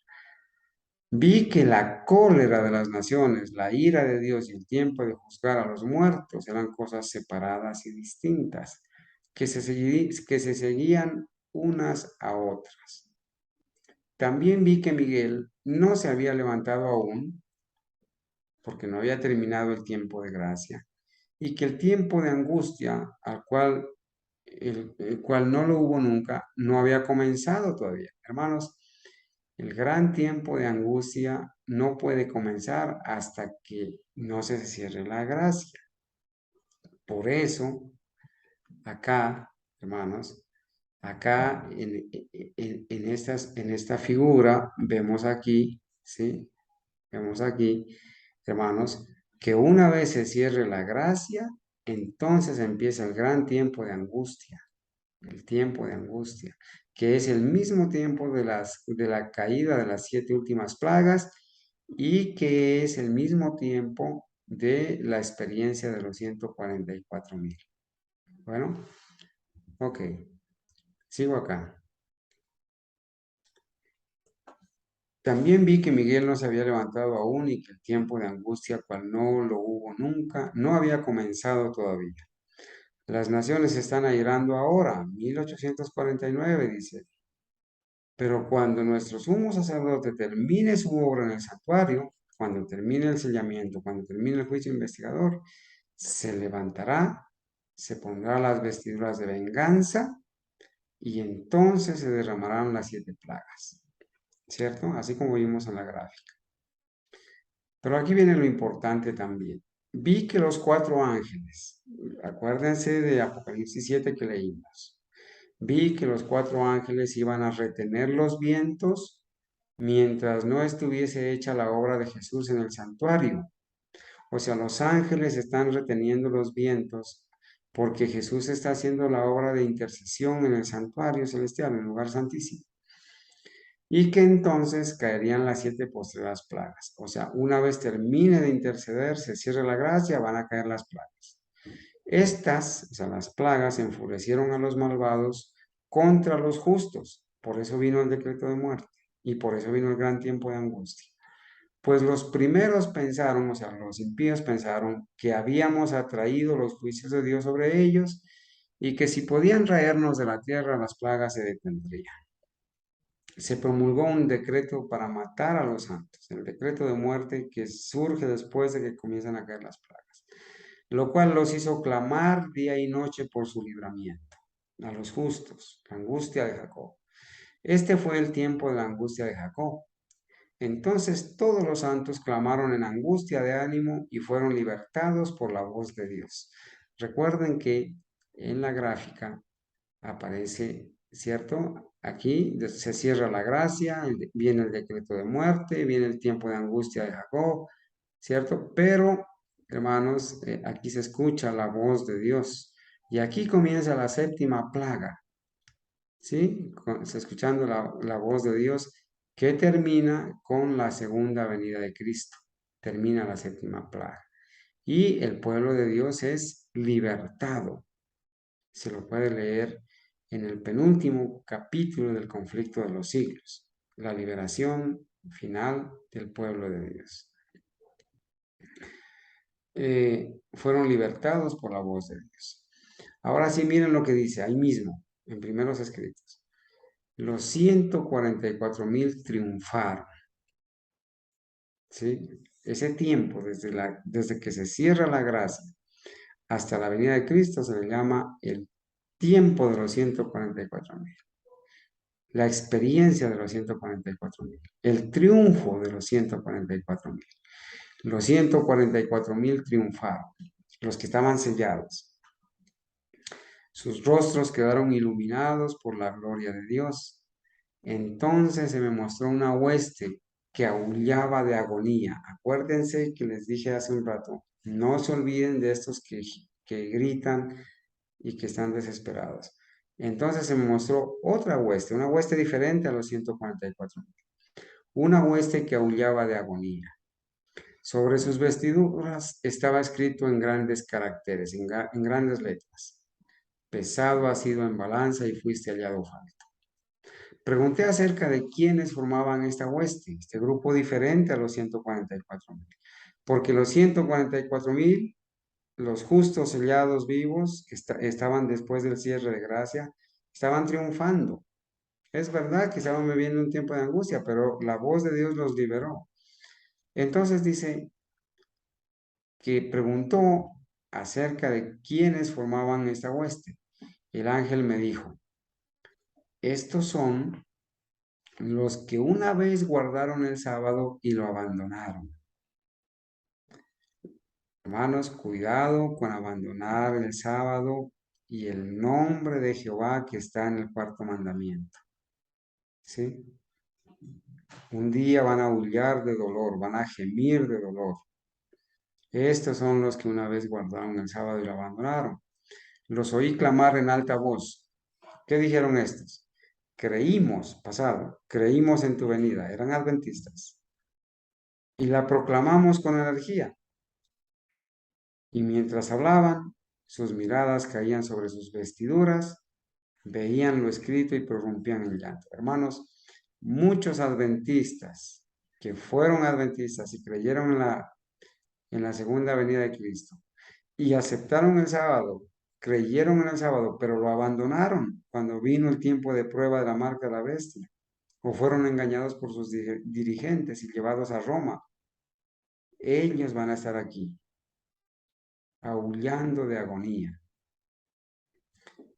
Vi que la cólera de las naciones, la ira de Dios y el tiempo de juzgar a los muertos eran cosas separadas y distintas, que se seguían unas a otras. También vi que Miguel no se había levantado aún, porque no había terminado el tiempo de gracia, y que el tiempo de angustia, el cual no lo hubo nunca, no había comenzado todavía. Hermanos, el gran tiempo de angustia no puede comenzar hasta que no se cierre la gracia. Por eso, acá, hermanos, acá en esta figura vemos aquí, ¿sí? Vemos aquí, hermanos, que una vez se cierre la gracia, entonces empieza el gran tiempo de angustia, el tiempo de angustia, que es el mismo tiempo de la caída de las 7 últimas plagas y que es el mismo tiempo de la experiencia de los 144,000. Bueno, ok, sigo acá. También vi que Miguel no se había levantado aún y que el tiempo de angustia, cual no lo hubo nunca, no había comenzado todavía. Las naciones están airando ahora, 1849, dice. Pero cuando nuestro sumo sacerdote termine su obra en el santuario, cuando termine el sellamiento, cuando termine el juicio investigador, se levantará, se pondrá las vestiduras de venganza y entonces se derramarán las 7 plagas. ¿Cierto? Así como vimos en la gráfica. Pero aquí viene lo importante también. Vi que los 4 ángeles, acuérdense de Apocalipsis 7 que leímos, vi que los 4 ángeles iban a retener los vientos mientras no estuviese hecha la obra de Jesús en el santuario. O sea, los ángeles están reteniendo los vientos porque Jesús está haciendo la obra de intercesión en el santuario celestial, en el lugar santísimo. Y que entonces caerían las 7 postreras plagas. O sea, una vez termine de interceder, se cierre la gracia, van a caer las plagas. Estas, o sea, las plagas enfurecieron a los malvados contra los justos. Por eso vino el decreto de muerte y por eso vino el gran tiempo de angustia. Pues los primeros pensaron, o sea, los impíos pensaron que habíamos atraído los juicios de Dios sobre ellos y que si podían traernos de la tierra, las plagas se detendrían. Se promulgó un decreto para matar a los santos, el decreto de muerte que surge después de que comienzan a caer las plagas, lo cual los hizo clamar día y noche por su libramiento, a los justos, la angustia de Jacob. Este fue el tiempo de la angustia de Jacob. Entonces todos los santos clamaron en angustia de ánimo y fueron libertados por la voz de Dios. Recuerden que en la gráfica aparece, ¿cierto? Aquí se cierra la gracia, viene el decreto de muerte, viene el tiempo de angustia de Jacob, ¿cierto? Pero, hermanos, aquí se escucha la voz de Dios. Y aquí comienza la 7ª plaga, ¿sí? Se escuchando la voz de Dios que termina con la segunda venida de Cristo. Termina la 7ª plaga. Y el pueblo de Dios es libertado. Se lo puede leer en el penúltimo capítulo del conflicto de los siglos, la liberación final del pueblo de Dios. Fueron libertados por la voz de Dios. Ahora sí, miren lo que dice ahí mismo, en primeros escritos. Los 144,000 triunfaron. ¿Sí? Ese tiempo, desde que se cierra la gracia hasta la venida de Cristo, se le llama el tiempo de los 144,000. La experiencia de los 144,000, el triunfo de los 144,000. Los 144,000 triunfaron, los que estaban sellados. Sus rostros quedaron iluminados por la gloria de Dios. Entonces se me mostró una hueste que aullaba de agonía. Acuérdense que les dije hace un rato, no se olviden de estos que gritan y que están desesperados. Entonces se me mostró otra hueste, una hueste diferente a los 144,000. Una hueste que aullaba de agonía. Sobre sus vestiduras estaba escrito en grandes caracteres, en grandes letras. Pesado has sido en balanza y fuiste hallado falto. Pregunté acerca de quiénes formaban esta hueste, este grupo diferente a los 144,000. Porque los 144,000, los justos sellados vivos, que estaban después del cierre de gracia, estaban triunfando. Es verdad que estaban viviendo un tiempo de angustia, pero la voz de Dios los liberó. Entonces dice que preguntó acerca de quiénes formaban esta hueste. El ángel me dijo, estos son los que una vez guardaron el sábado y lo abandonaron. Hermanos, cuidado con abandonar el sábado y el nombre de Jehová que está en el cuarto mandamiento. ¿Sí? Un día van a aullar de dolor, van a gemir de dolor. Estos son los que una vez guardaron el sábado y lo abandonaron. Los oí clamar en alta voz. ¿Qué dijeron estos? Creímos, pasado, creímos en tu venida, eran adventistas. Y la proclamamos con energía. Y mientras hablaban, sus miradas caían sobre sus vestiduras, veían lo escrito y prorrumpían en llanto. Hermanos, muchos adventistas que fueron adventistas y creyeron en la segunda venida de Cristo y aceptaron el sábado, creyeron en el sábado, pero lo abandonaron cuando vino el tiempo de prueba de la marca de la bestia, o fueron engañados por sus dirigentes y llevados a Roma. Ellos van a estar aquí, aullando de agonía.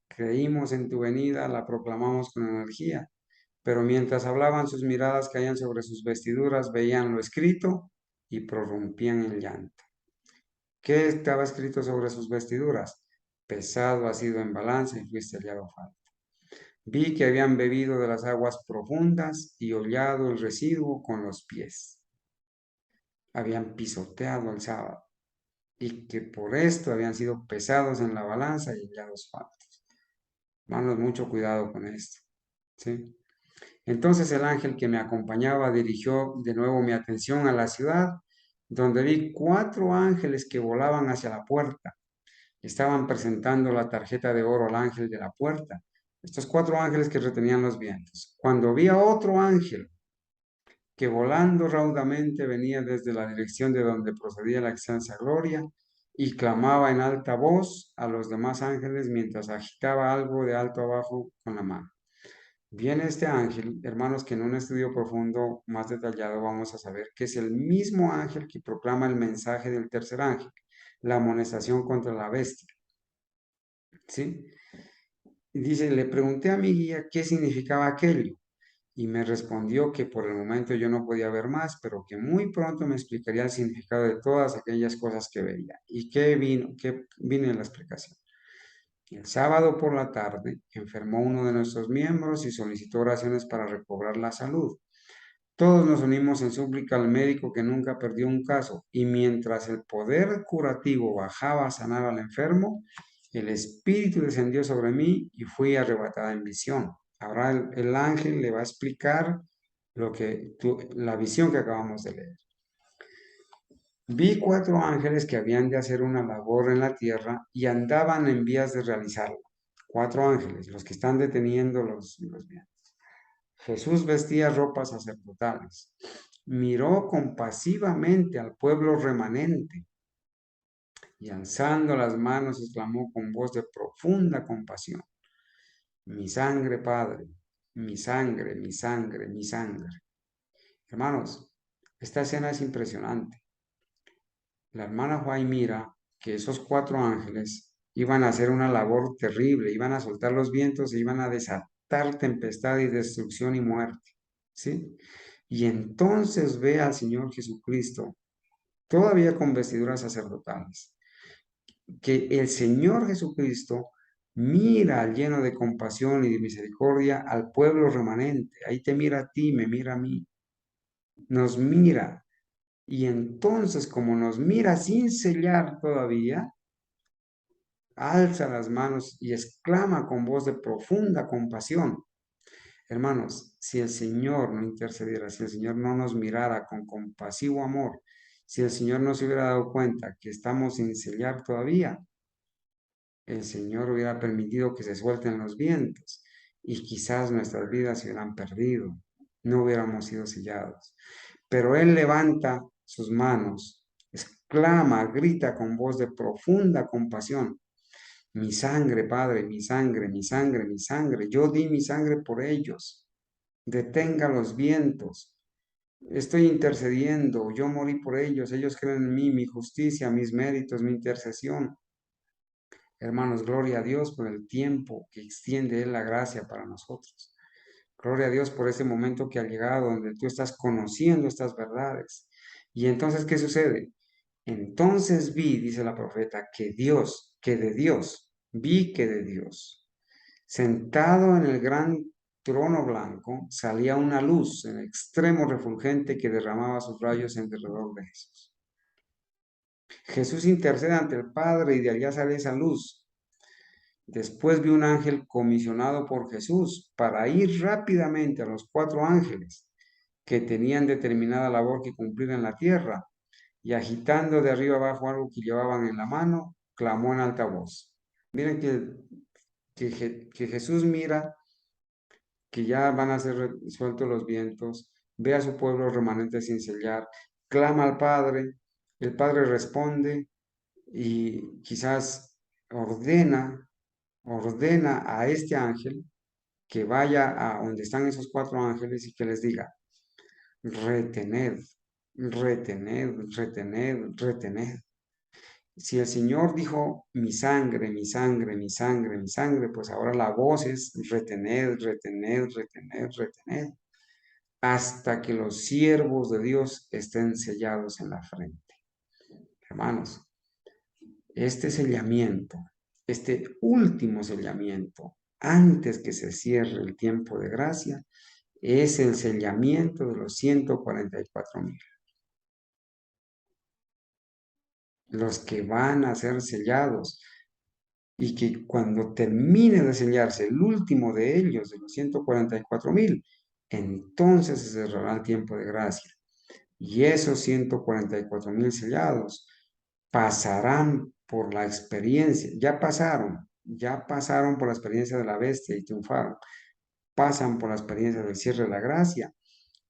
Creímos en tu venida, la proclamamos con energía, pero mientras hablaban sus miradas caían sobre sus vestiduras, veían lo escrito y prorrumpían en llanto. ¿Qué estaba escrito sobre sus vestiduras? Pesado ha sido en balanza y fuiste hallado falto. Vi que habían bebido de las aguas profundas y hollado el residuo con los pies. Habían pisoteado el sábado y que por esto habían sido pesados en la balanza y hallados faltos. Hermanos, mucho cuidado con esto. ¿Sí? Entonces el ángel que me acompañaba dirigió de nuevo mi atención a la ciudad, donde vi 4 ángeles que volaban hacia la puerta. Estaban presentando la tarjeta de oro al ángel de la puerta. Estos 4 ángeles que retenían los vientos. Cuando vi a otro ángel que volando raudamente venía desde la dirección de donde procedía la excelsa gloria y clamaba en alta voz a los demás ángeles mientras agitaba algo de alto abajo con la mano. Viene este ángel, hermanos, que en un estudio profundo más detallado vamos a saber que es el mismo ángel que proclama el mensaje del tercer ángel, la amonestación contra la bestia. ¿Sí? Y dice, le pregunté a mi guía qué significaba aquello y me respondió que por el momento yo no podía ver más, pero que muy pronto me explicaría el significado de todas aquellas cosas que veía. ¿Y qué vino en la explicación? El sábado por la tarde enfermó uno de nuestros miembros y solicitó oraciones para recobrar la salud. Todos nos unimos en súplica al médico que nunca perdió un caso, y mientras el poder curativo bajaba a sanar al enfermo, el Espíritu descendió sobre mí y fui arrebatada en visión. Ahora el ángel le va a explicar la visión que acabamos de leer. Vi 4 ángeles que habían de hacer una labor en la tierra y andaban en vías de realizarla. 4 ángeles, los que están deteniendo los bienes. Jesús vestía ropas sacerdotales. Miró compasivamente al pueblo remanente y alzando las manos exclamó con voz de profunda compasión, mi sangre, Padre, mi sangre, mi sangre, mi sangre. Hermanos, esta escena es impresionante. La hermana Juay mira que esos 4 ángeles iban a hacer una labor terrible, iban a soltar los vientos e iban a desatar tempestad y destrucción y muerte. ¿Sí? Y entonces ve al Señor Jesucristo, todavía con vestiduras sacerdotales, que el Señor Jesucristo mira lleno de compasión y de misericordia al pueblo remanente. Ahí te mira a ti, me mira a mí. Nos mira. Y entonces, como nos mira sin sellar todavía, alza las manos y exclama con voz de profunda compasión. Hermanos, si el Señor no intercediera, si el Señor no nos mirara con compasivo amor Si el Señor no se hubiera dado cuenta que estamos sin sellar todavía, el Señor hubiera permitido que se suelten los vientos y quizás nuestras vidas se hubieran perdido, no hubiéramos sido sellados. Pero Él levanta sus manos, exclama, grita con voz de profunda compasión: mi sangre, Padre, mi sangre, mi sangre, mi sangre, yo di mi sangre por ellos. Detenga los vientos. Estoy intercediendo, yo morí por ellos creen en mí, mi justicia, mis méritos, mi intercesión. Hermanos, gloria a Dios por el tiempo que extiende Él la gracia para nosotros. Gloria a Dios por este momento que ha llegado, donde tú estás conociendo estas verdades. Y entonces, ¿qué sucede? Entonces vi, dice la profeta, que de Dios, vi que de Dios, sentado en el gran trono blanco, salía una luz en extremo refulgente que derramaba sus rayos en derredor de Jesús. Jesús intercede ante el Padre y de allá sale esa luz. Después vi un ángel comisionado por Jesús para ir rápidamente a los 4 ángeles que tenían determinada labor que cumplir en la tierra, y agitando de arriba abajo algo que llevaban en la mano, clamó en alta voz. Miren que Jesús mira que ya van a ser sueltos los vientos, ve a su pueblo remanente sin sellar, clama al Padre, el Padre responde y quizás ordena a este ángel que vaya a donde están esos 4 ángeles y que les diga: retened, retened, retened, retened. Si el Señor dijo mi sangre, mi sangre, mi sangre, mi sangre, pues ahora la voz es retened, retened, retened, retened, hasta que los siervos de Dios estén sellados en la frente. Hermanos, este sellamiento, este último sellamiento, antes que se cierre el tiempo de gracia, es el sellamiento de los 144,000. Los que van a ser sellados, y que cuando termine de sellarse el último de ellos, de los 144,000, entonces se cerrará el tiempo de gracia. Y esos 144,000 sellados pasarán por la experiencia, ya pasaron por la experiencia de la bestia y triunfaron, pasan por la experiencia del cierre de la gracia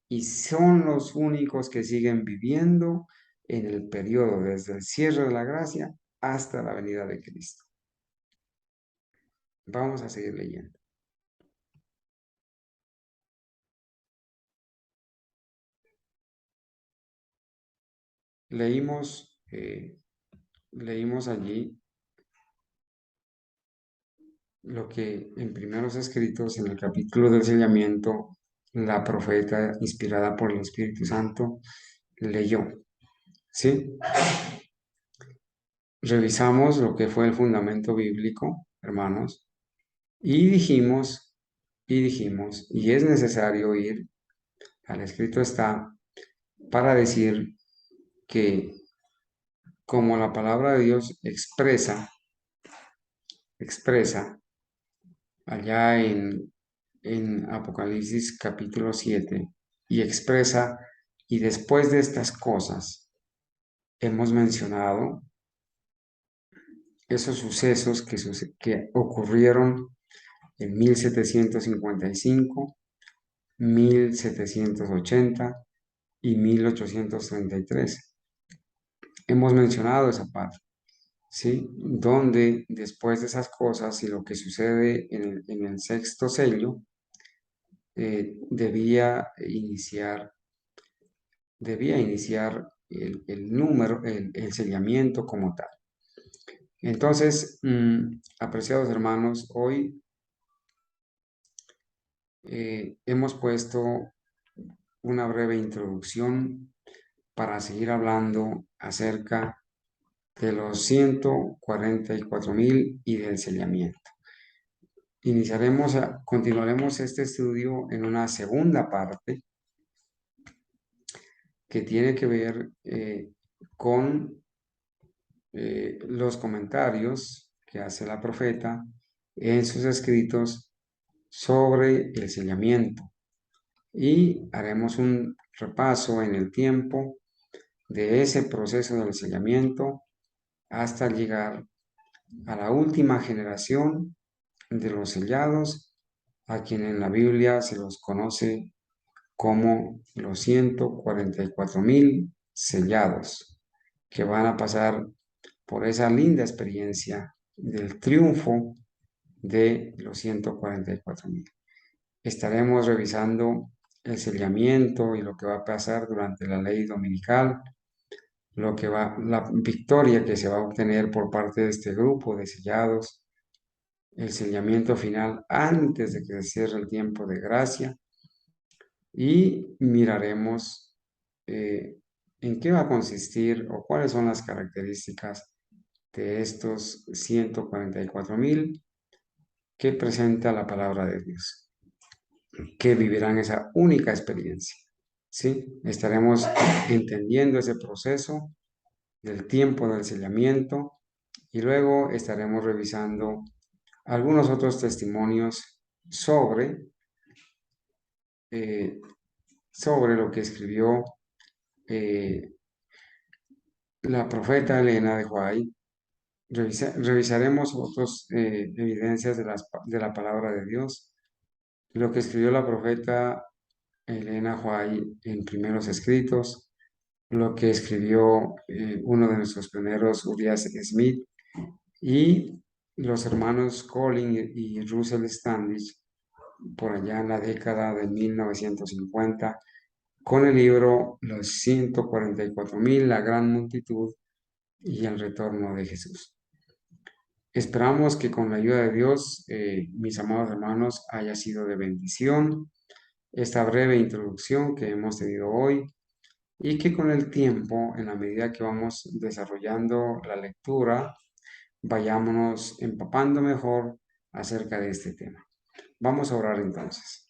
y son los únicos que siguen viviendo en el periodo desde el cierre de la gracia hasta la venida de Cristo. Vamos a seguir leyendo. Leímos, leímos allí lo que en primeros escritos, en el capítulo del sellamiento, la profeta, inspirada por el Espíritu Santo, leyó. ¿Sí? Revisamos lo que fue el fundamento bíblico, hermanos, y dijimos, y es necesario ir al escrito está para decir que como la palabra de Dios expresa allá en Apocalipsis capítulo 7, y expresa, y después de estas cosas, hemos mencionado esos sucesos que ocurrieron en 1755, 1780 y 1833. Hemos mencionado esa parte, ¿sí? Donde después de esas cosas y lo que sucede en el sexto sello, debía iniciar el número, el sellamiento como tal. Entonces, apreciados hermanos, hoy hemos puesto una breve introducción para seguir hablando acerca de los 144,000 y del sellamiento. Continuaremos este estudio en una segunda parte que tiene que ver con los comentarios que hace la profeta en sus escritos sobre el sellamiento. Y haremos un repaso en el tiempo de ese proceso del sellamiento hasta llegar a la última generación de los sellados, a quien en la Biblia se los conoce como los 144,000 sellados, que van a pasar por esa linda experiencia del triunfo de los 144,000. Estaremos revisando el sellamiento y lo que va a pasar durante la ley dominical, la victoria que se va a obtener por parte de este grupo de sellados, el sellamiento final antes de que se cierre el tiempo de gracia y miraremos en qué va a consistir o cuáles son las características de estos 144,000 que presenta la palabra de Dios, que vivirán esa única experiencia. ¿Sí? Estaremos entendiendo ese proceso del tiempo del sellamiento y luego estaremos revisando algunos otros testimonios sobre, eh, sobre lo que escribió eh, la profeta Elena de White. Revisaremos otras evidencias de la palabra de Dios, lo que escribió la profeta Elena White en primeros escritos, lo que escribió uno de nuestros pioneros, Urias Smith, y los hermanos Colin y Russell Standish, por allá en la década de 1950, con el libro Los 144,000, la gran multitud y el retorno de Jesús. Esperamos que con la ayuda de Dios, mis amados hermanos, haya sido de bendición esta breve introducción que hemos tenido hoy y que con el tiempo, en la medida que vamos desarrollando la lectura, vayámonos empapando mejor acerca de este tema. Vamos a orar entonces.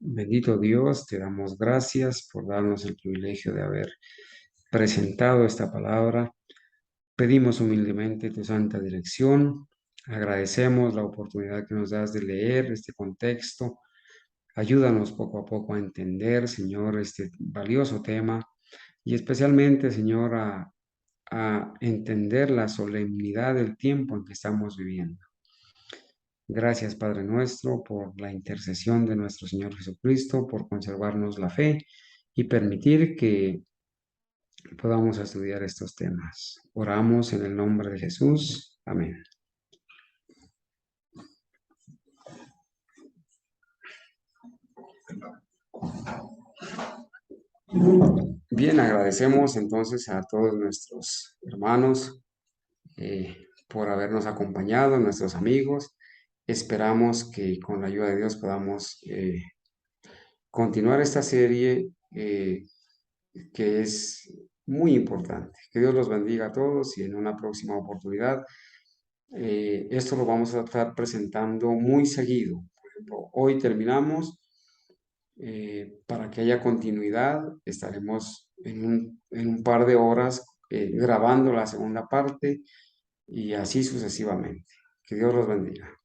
Bendito Dios, te damos gracias por darnos el privilegio de haber presentado esta palabra. Pedimos humildemente tu santa dirección. Agradecemos la oportunidad que nos das de leer este contexto. Ayúdanos poco a poco a entender, Señor, este valioso tema y especialmente, Señor, a entender la solemnidad del tiempo en que estamos viviendo. Gracias, Padre nuestro, por la intercesión de nuestro Señor Jesucristo, por conservarnos la fe y permitir que podamos estudiar estos temas. Oramos en el nombre de Jesús. Amén. Bien, agradecemos entonces a todos nuestros hermanos por habernos acompañado, nuestros amigos. Esperamos que con la ayuda de Dios podamos continuar esta serie que es muy importante. Que Dios los bendiga a todos y en una próxima oportunidad esto lo vamos a estar presentando muy seguido. Por ejemplo, hoy terminamos. Para que haya continuidad, estaremos en un par de horas grabando la segunda parte y así sucesivamente. Que Dios los bendiga.